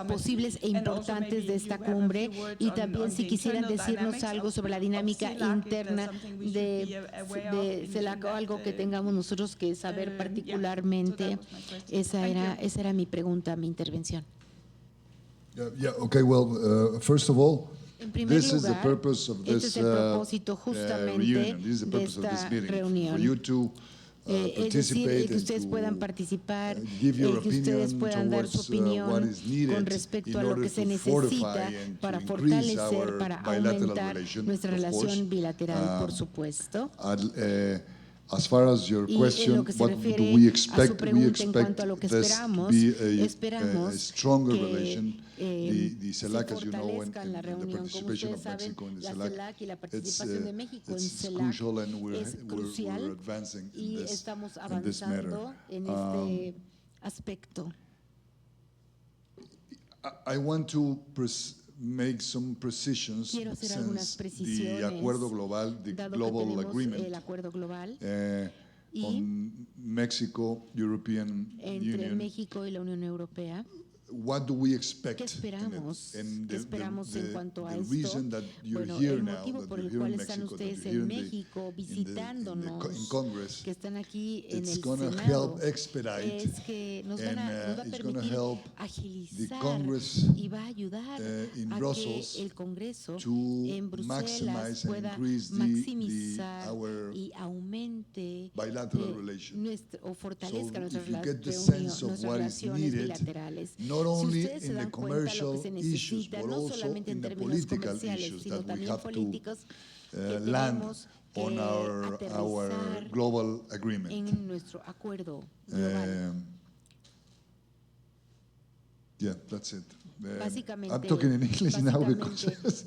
posibles e importantes de esta cumbre, y también si quisieran decirnos algo sobre la dinámica interna de CELAC, o algo que tengamos nosotros que saber particularmente. Esa era mi pregunta, mi intervención. Okay, well, first of all, En primer this is the lugar, purpose of este this es el propósito justamente reunion. This is the de purpose of esta this meeting. reunión. For you to Es decir, participate que ustedes and puedan to participar, give your que ustedes opinion puedan dar su towards what opinión is needed con respecto in a lo order que se to necesita fortify and to para increase fortalecer, our para bilateral aumentar relation, nuestra of course. relación bilateral, por supuesto. As far as your Y en question, lo que se what do refiere we a expect? su We pregunta en cuanto expect a lo que this to esperamos, be a esperamos stronger que relation. The se CELAC, as you know, fortalezcan la and the reunión. Como participation ustedes of saben, Mexico in the la CELAC, CELAC y la participación de México en it's CELAC crucial, and we're es crucial, advancing y in this, estamos in this matter. avanzando en este aspecto. I want to make some precisions Quiero hacer algunas since precisiones, the acuerdo global, the dado que global tenemos agreement el acuerdo global y on Mexico, European entre Union. México y la Unión Europea. What do we expect? ¿Qué esperamos? And ¿Qué esperamos en cuanto a the esto? reason that you're Bueno, here el now, motivo that por you're el here cual in están Mexico, that ustedes you're here en in México in visitándonos, Congress, que están aquí en it's el going to Senado, help expedite es que nos va a it's gonna permitir help agilizar Congress, y va a ayudar in a Brussels que el Congreso to en Bruselas maximize and pueda increase maximizar our y aumente bilateral relation. o fortalezca So nuestras if you get the relaciones, sense of what is needed, bilaterales. not Si only ustedes se in the dan cuenta lo que se commercial issues, necesita, but no also solamente en in the términos political comerciales, issues sino that we también have to políticos, que land tenemos que on our aterrizar global agreement. en nuestro acuerdo global. Yeah, that's it. Básicamente, I'm talking in English now básicamente, because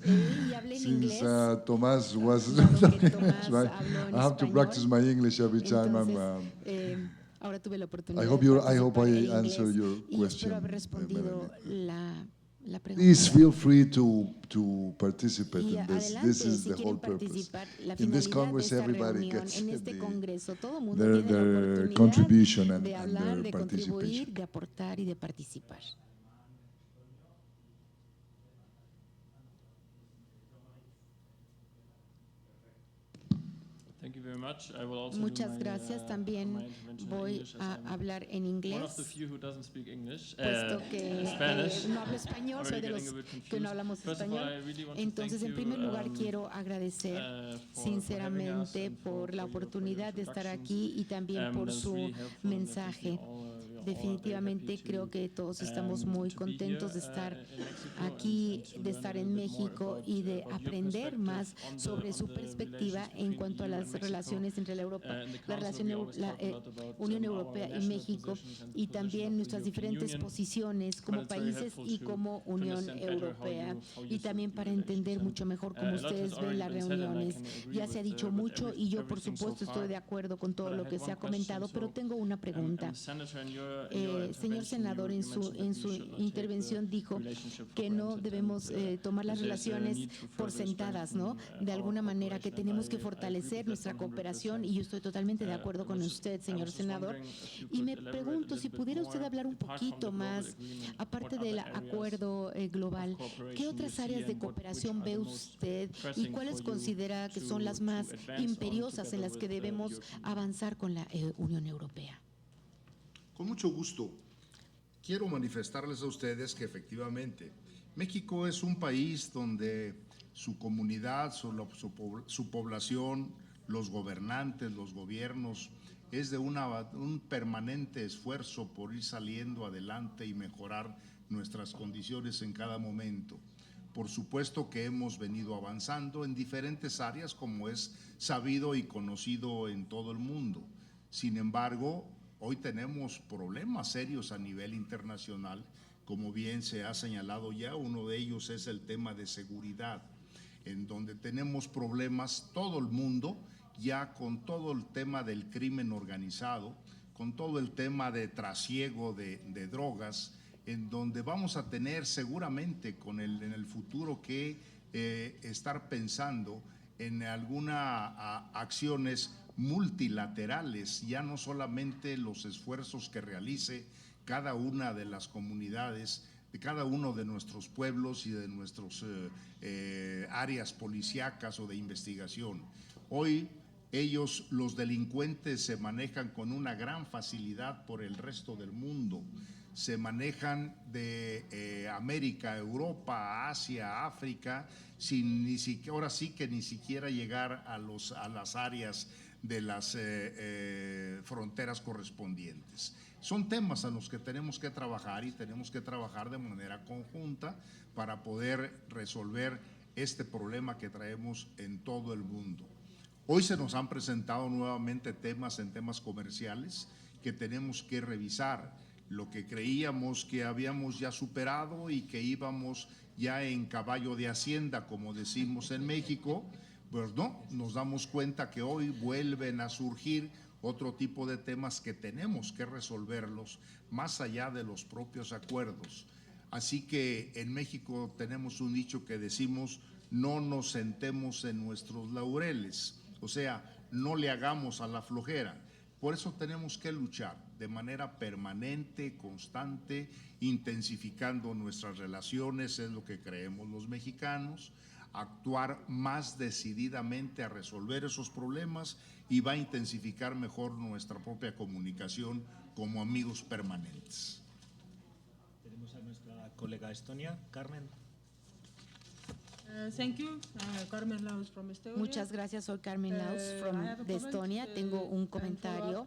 y hablé en since inglés, Thomas was dado que talking, Tomás right? habló en I have to español. practice my English every time Entonces, I'm. ahora tuve la oportunidad I hope de I participar en answered inglés, your y question, espero haber respondido la pregunta. Please feel free to participate Y in this. adelante, This is si the quieren whole purpose. participar, la In this finalidad de Congress, esta everybody reunión, gets en este Congreso, todo el mundo their tiene la oportunidad contribution de and hablar, their de participation. contribuir, de aportar y de participar. Thank you very much. I will also Muchas do my, gracias. También my intervention in voy English, as a I'm hablar en one of the inglés, few who doesn't speak English. puesto que Spanish. no hablo español, soy Already de los getting a bit que confused. no hablamos First of all, español. I really want to Entonces, thank en primer you, lugar, quiero agradecer for having us sinceramente and por la for your oportunidad de estar introductions. aquí y también por That was su really helpful, and I think we mensaje. all, we are all very Definitivamente happy creo to, que todos estamos muy to be contentos de here, estar in Mexico aquí, and to de learn estar a en little bit more México about, y de about your aprender perspective más on the- sobre on su the perspectiva relations en between cuanto a EU las and Mexico. relaciones entre la Europa, In the la Council, we always talk a lot about, Unión our Europea y national México, positions and y the position también of the nuestras European diferentes Union. posiciones como But it's very países helpful y to como Unión understand better how Europea, you y también see para the entender relations. mucho mejor A cómo lot has ustedes ven already las been said, and I reuniones. can agree Ya se ha with, dicho with mucho y yo, por everything so supuesto, estoy far. de acuerdo con todo But I lo had que se one ha comentado, question, pero so, tengo una pregunta. Senator, in your Señor intervention, senador, you en su mentioned that we should not take intervención the dijo relationship for que no granted, debemos and, tomar las there's a relaciones need to por further sentadas, ¿no? strengthen, De our alguna manera que cooperation, tenemos que I agree with fortalecer that nuestra 100%. cooperación, y yo estoy totalmente de acuerdo con usted, señor senador. Y me pregunto si pudiera usted hablar un poquito más, aparte del acuerdo global, ¿qué otras áreas de cooperación ve usted y cuáles considera que son las más imperiosas en las que debemos avanzar con la Unión Europea? Con mucho gusto. Quiero manifestarles a ustedes que efectivamente México es un país donde su comunidad, su población, los gobernantes, los gobiernos, es de un permanente esfuerzo por ir saliendo adelante y mejorar nuestras condiciones en cada momento. Por supuesto que hemos venido avanzando en diferentes áreas, como es sabido y conocido en todo el mundo. Sin embargo, hoy tenemos problemas serios a nivel internacional, como bien se ha señalado ya. Uno de ellos es el tema de seguridad, en donde tenemos problemas todo el mundo, ya con todo el tema del crimen organizado, con todo el tema de trasiego de drogas, en donde vamos a tener seguramente en el futuro que estar pensando en algunas acciones multilaterales, ya no solamente los esfuerzos que realice cada una de las comunidades, de cada uno de nuestros pueblos y de nuestras áreas policíacas o de investigación. Hoy los delincuentes se manejan con una gran facilidad por el resto del mundo. Se manejan de América, Europa, Asia, África, sin ahora sí que ni siquiera llegar a las áreas de las fronteras correspondientes. Son temas a los que tenemos que trabajar y tenemos que trabajar de manera conjunta para poder resolver este problema que traemos en todo el mundo. Hoy se nos han presentado nuevamente temas comerciales que tenemos que revisar. Lo que creíamos que habíamos ya superado y que íbamos ya en caballo de hacienda, como decimos en México, pues no, nos damos cuenta que hoy vuelven a surgir otro tipo de temas que tenemos que resolverlos más allá de los propios acuerdos. Así que en México tenemos un dicho que decimos: no nos sentemos en nuestros laureles, o sea, no le hagamos a la flojera. Por eso tenemos que luchar de manera permanente, constante, intensificando nuestras relaciones, es lo que creemos los mexicanos, actuar más decididamente a resolver esos problemas, y va a intensificar mejor nuestra propia comunicación como amigos permanentes. Tenemos a nuestra colega Estonia, Carmen. Thank you, Carmen Laus from Estonia. Muchas gracias, soy Carmen Laus de Estonia. Tengo un comentario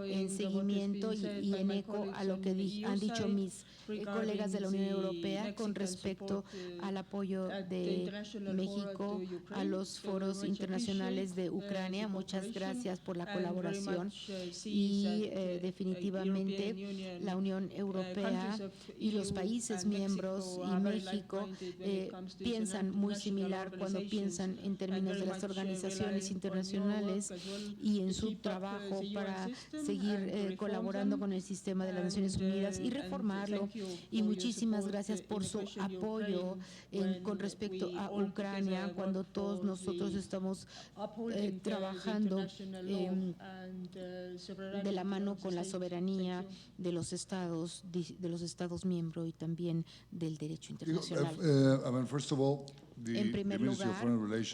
en seguimiento y en eco a lo que han dicho mis colegas de la Unión Europea con respecto al apoyo de México a los foros internacionales de Ucrania. Muchas gracias por la colaboración y definitivamente la Unión Europea y los países miembros y México piensan muy similar cuando piensan en términos de las organizaciones internacionales y en su trabajo para seguir colaborando con el sistema de las Naciones Unidas y reformarlo. Y muchísimas gracias por su apoyo con respecto a Ucrania, cuando todos nosotros estamos trabajando de la mano con la soberanía de los estados miembros y también del derecho internacional. First of all, En primer lugar, el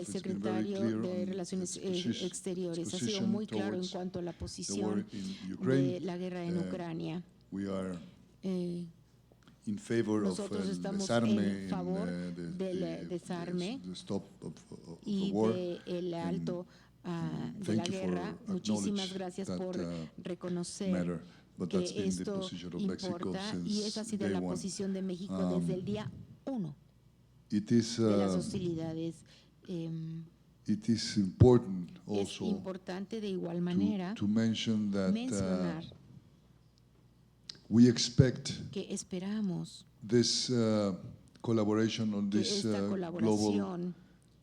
secretario de Relaciones Exteriores ha sido muy claro en cuanto a la posición de la guerra en Ucrania. Nosotros estamos en favor del desarme y del alto de la guerra. Muchísimas gracias por reconocer que esto importa, y esa ha sido la posición de México desde el día 1 de las hostilidades. Es importante de igual manera mencionar que esperamos this collaboration on que this esta global colaboración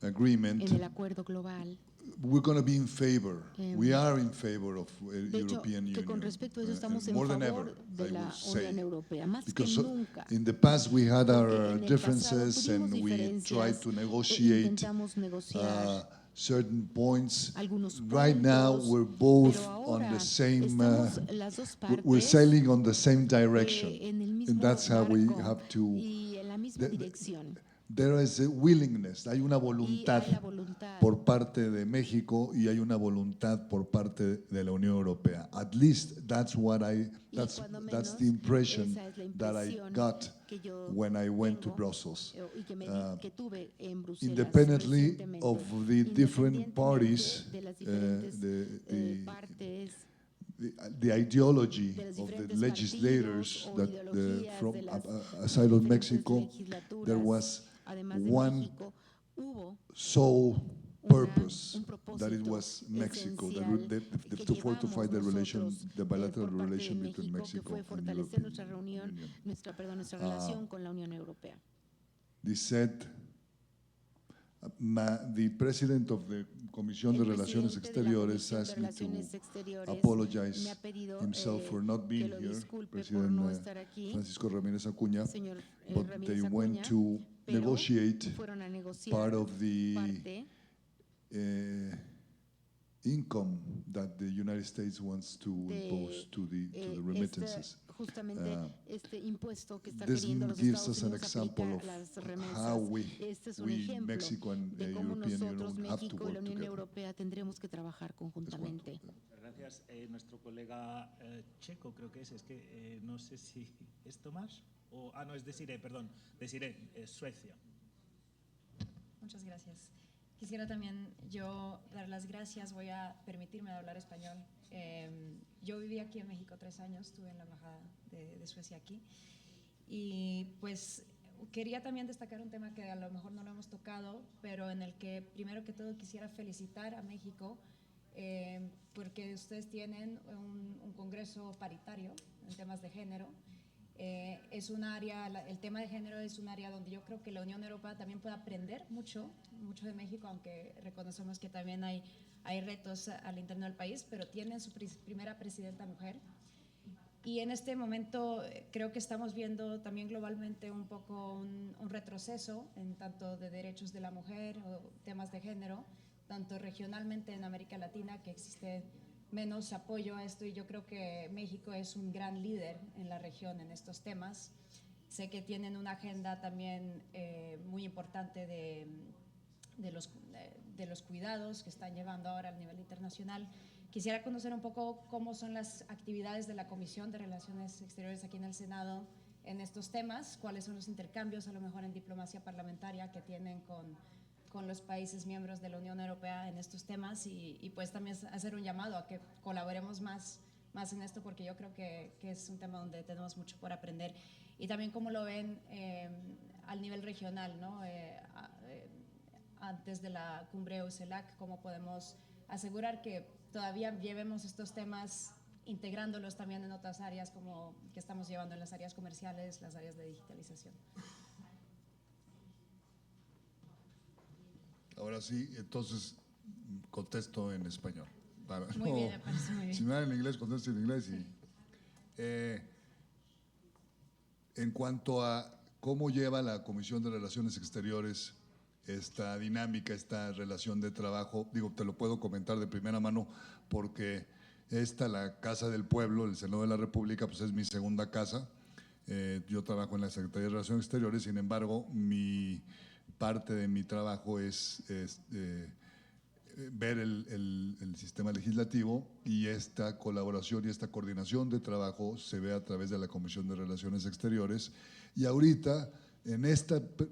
agreement. en el acuerdo global, We're going to be in favor. We are in favor of de hecho, European que Union. con respecto a eso estamos en More than favor ever, de I la would say. Unión Europea, más que Because nunca. in the past we had Porque our en el differences pasado and tuvimos we diferencias tried to e negotiate intentamos negociar certain points. algunos Right now puntos, we're both pero on ahora the same, estamos las dos we're partes sailing on the same direction. en el mismo And that's how we barco have to, y en la misma dirección. there is a willingness, hay una y voluntad hay la voluntad por parte de México y hay una voluntad por parte de la Unión Europea. At least that's what that's cuando that's menos, the impression esa es la that I impresión got que yo when I went to tengo, Brussels. y que tuve en Bruselas Independently recientemente, of the different parties, de las diferentes the partes, the ideology de los of the diferentes legislators partidos o that ideologías from de las aside of diferentes Mexico, legislaturas, there was además de one México, hubo sole un purpose that it propósito was Mexico, esencial to que fortify the llevamos relation, nosotros, the bilateral por parte de relation between México, que Mexico fue and the fortalecer European Union. nuestra relación con la Unión Europea. They said, the president of the Comisión de El Relaciones presidente de la Exteriores Comisión de asked me Relaciones to Exteriores apologize me ha pedido himself for not que being lo here, disculpe por President no estar aquí, Francisco Ramírez Acuña, señor but Ramírez they Acuña, went to pero negotiate fueron a negociar part of the parte income that the United States wants to de, impose to the remittances. justamente este impuesto que está This queriendo los gives Estados us an Unidos example aplicar of a las how remesas. Este es un ejemplo Mexico and de cómo European nosotros, Union have to México y la work Unión together. Europea, tendremos que trabajar conjuntamente. Gracias. Nuestro colega checo, creo que es que no sé si es Tomás o… Ah, no, es Desiree, perdón. Desiree, Suecia. Muchas gracias. Quisiera también yo dar las gracias, voy a permitirme hablar español. Yo viví aquí en México 3 años, estuve en la embajada de Suecia aquí y pues quería también destacar un tema que a lo mejor no lo hemos tocado, pero en el que primero que todo quisiera felicitar a México porque ustedes tienen un congreso paritario en temas de género. Es un área, el tema de género es un área donde yo creo que la Unión Europea también puede aprender mucho de México, aunque reconocemos que también hay retos al interno del país, pero tienen su primera presidenta mujer. Y en este momento creo que estamos viendo también globalmente un poco un retroceso en tanto de derechos de la mujer o temas de género, tanto regionalmente en América Latina, que existe menos apoyo a esto, y yo creo que México es un gran líder en la región en estos temas. Sé que tienen una agenda también muy importante de los cuidados que están llevando ahora a nivel internacional. Quisiera conocer un poco cómo son las actividades de la Comisión de Relaciones Exteriores aquí en el Senado en estos temas, cuáles son los intercambios a lo mejor en diplomacia parlamentaria que tienen con los países miembros de la Unión Europea en estos temas y pues también hacer un llamado a que colaboremos más en esto, porque yo creo que es un tema donde tenemos mucho por aprender. Y también cómo lo ven al nivel regional, ¿no? Antes de la cumbre EU-CELAC, cómo podemos asegurar que todavía llevemos estos temas integrándolos también en otras áreas como que estamos llevando en las áreas comerciales, las áreas de digitalización. Ahora sí, entonces contesto en español. Muy bien, me parece muy bien. Si me dan en inglés, contesto en inglés. En cuanto a cómo lleva la Comisión de Relaciones Exteriores esta dinámica, esta relación de trabajo, digo, te lo puedo comentar de primera mano porque la Casa del Pueblo, el Senado de la República, pues es mi segunda casa. Yo trabajo en la Secretaría de Relaciones Exteriores, sin embargo, parte de mi trabajo es ver el sistema legislativo, y esta colaboración y esta coordinación de trabajo se ve a través de la Comisión de Relaciones Exteriores. Y ahorita,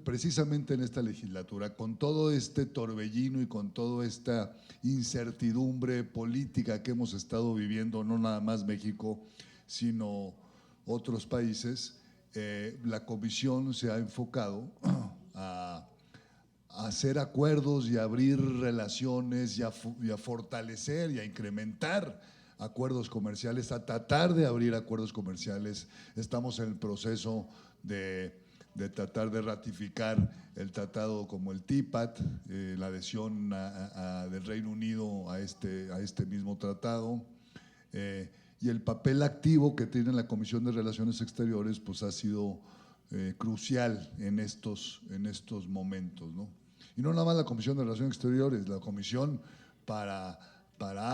precisamente en esta legislatura, con todo este torbellino y con toda esta incertidumbre política que hemos estado viviendo, no nada más México, sino otros países, la Comisión se ha enfocado a hacer acuerdos y abrir relaciones y a fortalecer y a incrementar acuerdos comerciales, a tratar de abrir acuerdos comerciales. Estamos en el proceso de tratar de ratificar el tratado como el TPAT, la adhesión del Reino Unido a este mismo tratado, y el papel activo que tiene la Comisión de Relaciones Exteriores pues ha sido crucial en estos momentos, ¿no? Y no nada más la Comisión de Relaciones Exteriores, la Comisión para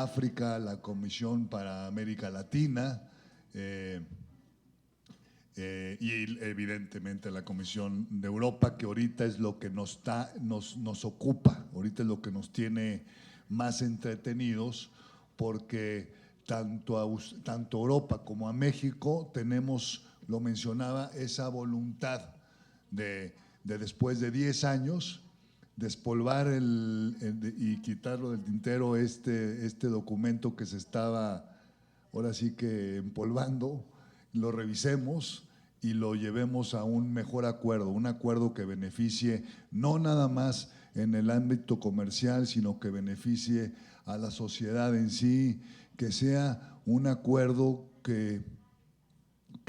África, la Comisión para América Latina. y evidentemente la Comisión de Europa, que ahorita es lo que nos ocupa, ahorita es lo que nos tiene más entretenidos, porque tanto Europa como a México tenemos, lo mencionaba, esa voluntad de después de 10 años despolvar y quitarlo del tintero este documento que se estaba ahora sí que empolvando, lo revisemos y lo llevemos a un mejor acuerdo, un acuerdo que beneficie no nada más en el ámbito comercial, sino que beneficie a la sociedad en sí, que sea un acuerdo que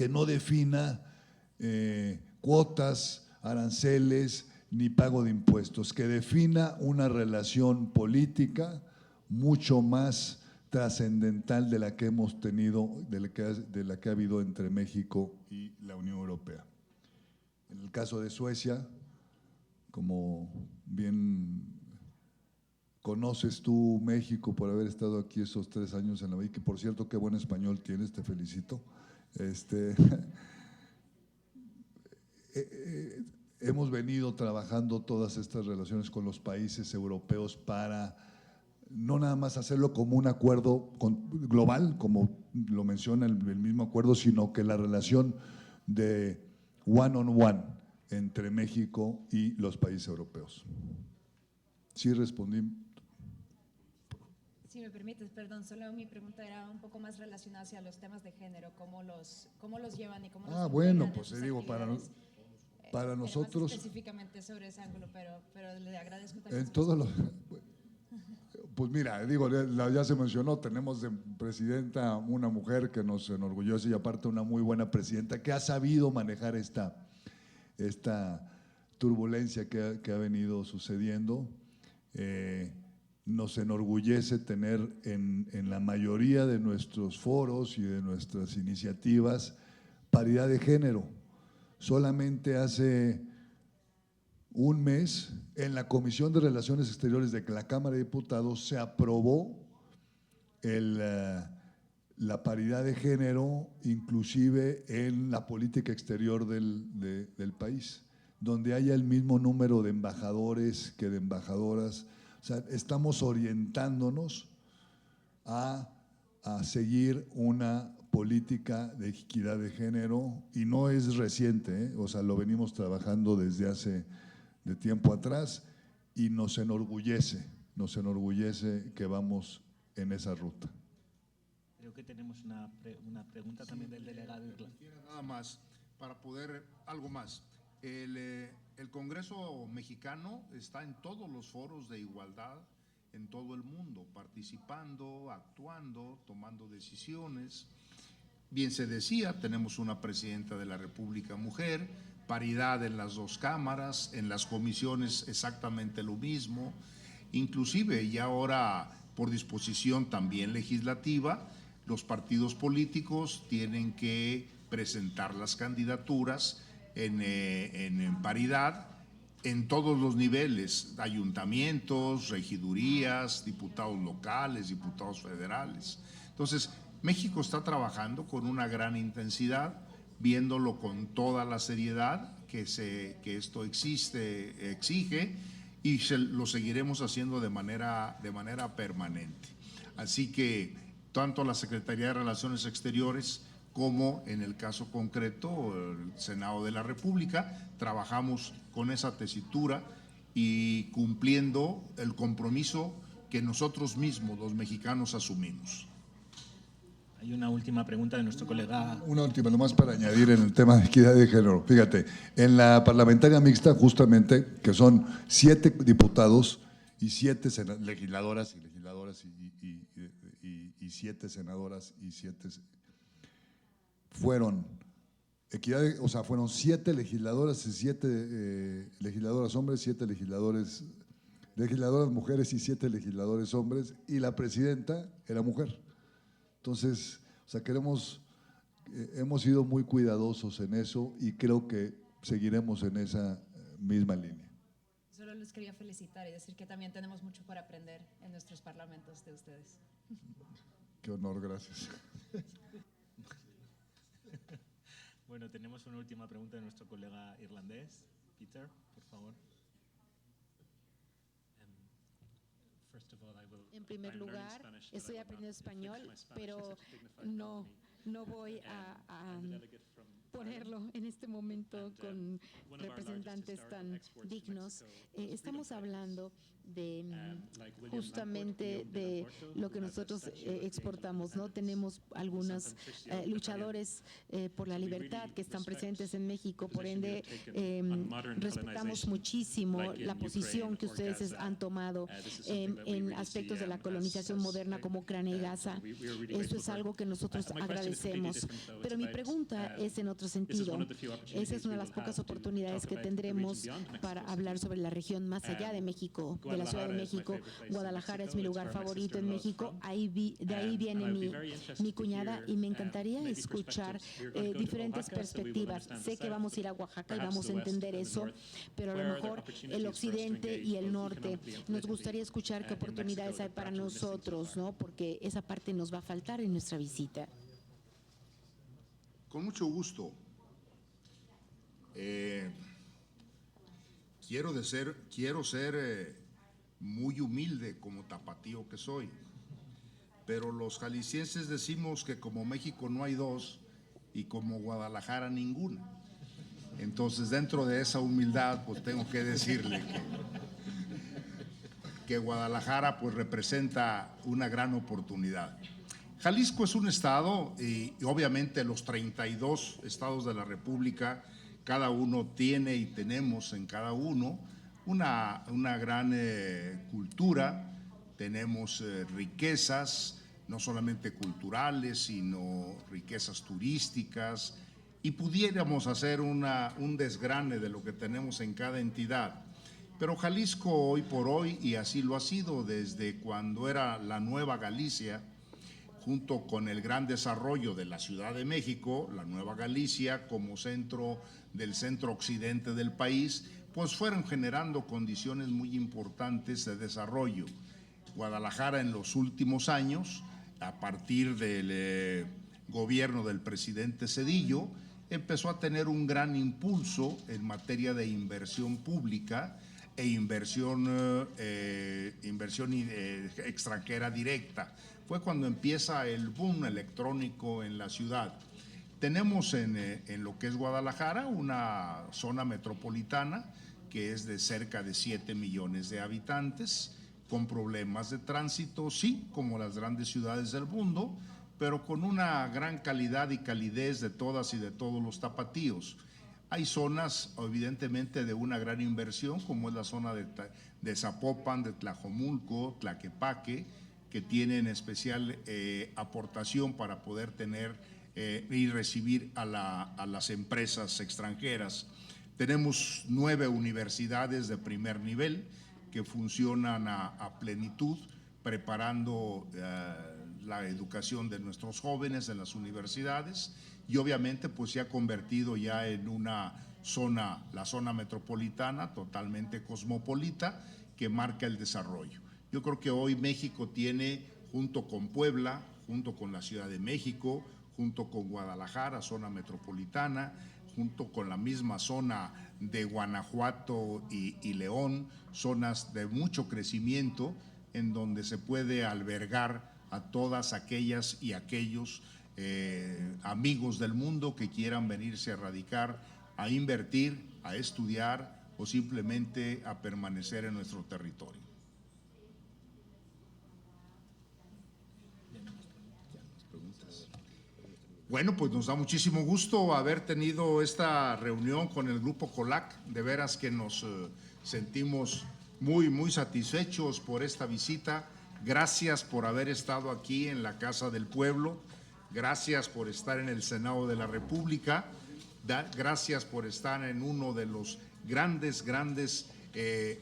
no defina cuotas, aranceles ni pago de impuestos, que defina una relación política mucho más trascendental de la que hemos tenido, de la que ha habido entre México y la Unión Europea. En el caso de Suecia, como bien conoces tú México por haber estado aquí esos 3 años en la vida, que por cierto, qué buen español tienes, te felicito. Hemos venido trabajando todas estas relaciones con los países europeos para no nada más hacerlo como un acuerdo global, como lo menciona el mismo acuerdo, sino que la relación de one-on-one entre México y los países europeos. Sí respondí. Si me permites, perdón, solo mi pregunta era un poco más relacionada hacia los temas de género, cómo los llevan y cómo los bueno, integran pues en sus te digo, actividades. para nosotros… Más específicamente sobre ese ángulo, pero le agradezco también. En todos los… Pues mira, digo, ya se mencionó, tenemos de presidenta una mujer que nos enorgullece y aparte una muy buena presidenta que ha sabido manejar esta turbulencia que ha venido sucediendo. Nos enorgullece tener en la mayoría de nuestros foros y de nuestras iniciativas paridad de género. Solamente hace un mes, en la Comisión de Relaciones Exteriores de la Cámara de Diputados se aprobó la paridad de género, inclusive en la política exterior del país, donde haya el mismo número de embajadores que de embajadoras. O sea, estamos orientándonos a seguir una política de equidad de género y no es reciente, o sea, lo venimos trabajando desde hace de tiempo atrás y nos enorgullece que vamos en esa ruta. Creo que tenemos una pregunta también del delegado. Nada más, para poder, algo más. El Congreso mexicano está en todos los foros de igualdad en todo el mundo, participando, actuando, tomando decisiones. Bien se decía, tenemos una presidenta de la República mujer, paridad en las 2 cámaras, en las comisiones exactamente lo mismo, inclusive y ahora por disposición también legislativa, los partidos políticos tienen que presentar las candidaturas en paridad en todos los niveles, ayuntamientos, regidurías, diputados locales, diputados federales. Entonces, México está trabajando con una gran intensidad, viéndolo con toda la seriedad que esto exige y lo seguiremos haciendo de manera permanente. Así que tanto la Secretaría de Relaciones Exteriores como en el caso concreto el Senado de la República, trabajamos con esa tesitura y cumpliendo el compromiso que nosotros mismos, los mexicanos, asumimos. Hay una última pregunta de nuestro colega. Una última, nomás para añadir en el tema de equidad de género. Fíjate, en la parlamentaria mixta, justamente, que son 7 diputados y 7 legisladoras y 7 senadoras y 7… Fueron equidad, o sea, fueron 7 legisladoras y 7 legisladoras hombres, 7 legisladoras mujeres y 7 legisladores hombres, y la presidenta era mujer. Entonces, o sea, hemos sido muy cuidadosos en eso y creo que seguiremos en esa misma línea. Solo les quería felicitar y decir que también tenemos mucho por aprender en nuestros parlamentos de ustedes. Qué honor, gracias. Bueno, tenemos una última pregunta de nuestro colega irlandés. Peter, por favor. En primer lugar, estoy aprendiendo español, pero no voy a ponerlo en este momento con representantes tan dignos. Estamos hablando de justamente de lo que nosotros exportamos, ¿no? Tenemos algunos luchadores por la libertad que están presentes en México, por ende respetamos muchísimo la posición que ustedes han tomado en aspectos de la colonización moderna como Ucrania y Gaza. Esto es algo que nosotros agradecemos. Pero mi pregunta es en otro sentido. Esa es una de las pocas oportunidades que tendremos para hablar sobre la región más allá de México, de la Ciudad de México. Guadalajara es mi lugar favorito en México. De ahí viene mi cuñada y me encantaría escuchar diferentes perspectivas. Sé que vamos a ir a Oaxaca y vamos a entender eso, pero a lo mejor el occidente y el norte. Nos gustaría escuchar qué oportunidades hay para nosotros, ¿no? Porque esa parte nos va a faltar en nuestra visita. Con mucho gusto. Quiero ser muy humilde como tapatío que soy, pero los jaliscienses decimos que como México no hay dos y como Guadalajara ninguna. Entonces, dentro de esa humildad, pues tengo que decirle que Guadalajara pues representa una gran oportunidad. Jalisco es un estado y obviamente los 32 estados de la República, cada uno tiene y tenemos en cada uno una gran cultura, tenemos riquezas, no solamente culturales, sino riquezas turísticas, y pudiéramos hacer un desgrane de lo que tenemos en cada entidad. Pero Jalisco hoy por hoy, y así lo ha sido desde cuando era la Nueva Galicia, junto con el gran desarrollo de la Ciudad de México, la Nueva Galicia como centro del centro occidente del país, pues fueron generando condiciones muy importantes de desarrollo. Guadalajara en los últimos años, a partir del gobierno del presidente Zedillo, empezó a tener un gran impulso en materia de inversión pública e inversión extranjera directa. Fue cuando empieza el boom electrónico en la ciudad. Tenemos en lo que es Guadalajara una zona metropolitana que es de cerca de 7 millones de habitantes, con problemas de tránsito, sí, como las grandes ciudades del mundo, pero con una gran calidad y calidez de todas y de todos los tapatíos. Hay zonas, evidentemente, de una gran inversión, como es la zona de Zapopan, de Tlajomulco, Tlaquepaque, que tienen especial aportación para poder tener y recibir a las empresas extranjeras. Tenemos 9 universidades de primer nivel que funcionan a plenitud, preparando la educación de nuestros jóvenes en las universidades, y obviamente pues se ha convertido ya en una zona, la zona metropolitana, totalmente cosmopolita, que marca el desarrollo. Yo creo que hoy México tiene, junto con Puebla, junto con la Ciudad de México, junto con Guadalajara, zona metropolitana, junto con la misma zona de Guanajuato y León, zonas de mucho crecimiento en donde se puede albergar a todas aquellas y aquellos amigos del mundo que quieran venirse a radicar, a invertir, a estudiar o simplemente a permanecer en nuestro territorio. Bueno, pues nos da muchísimo gusto haber tenido esta reunión con el Grupo COLAC. De veras que nos sentimos muy satisfechos por esta visita. Gracias por haber estado aquí en la Casa del Pueblo. Gracias por estar en el Senado de la República. Gracias por estar en uno de los grandes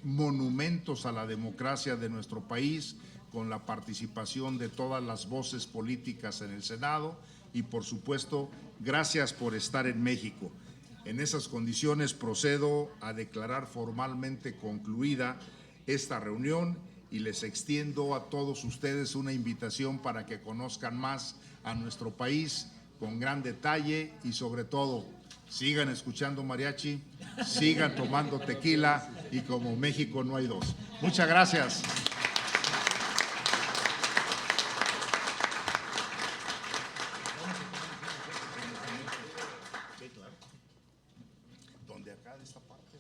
monumentos a la democracia de nuestro país, con la participación de todas las voces políticas en el Senado. Y por supuesto, gracias por estar en México. En esas condiciones procedo a declarar formalmente concluida esta reunión y les extiendo a todos ustedes una invitación para que conozcan más a nuestro país con gran detalle y sobre todo sigan escuchando mariachi, sigan tomando tequila y como México no hay dos. Muchas gracias. ¿Dónde acá de esta parte?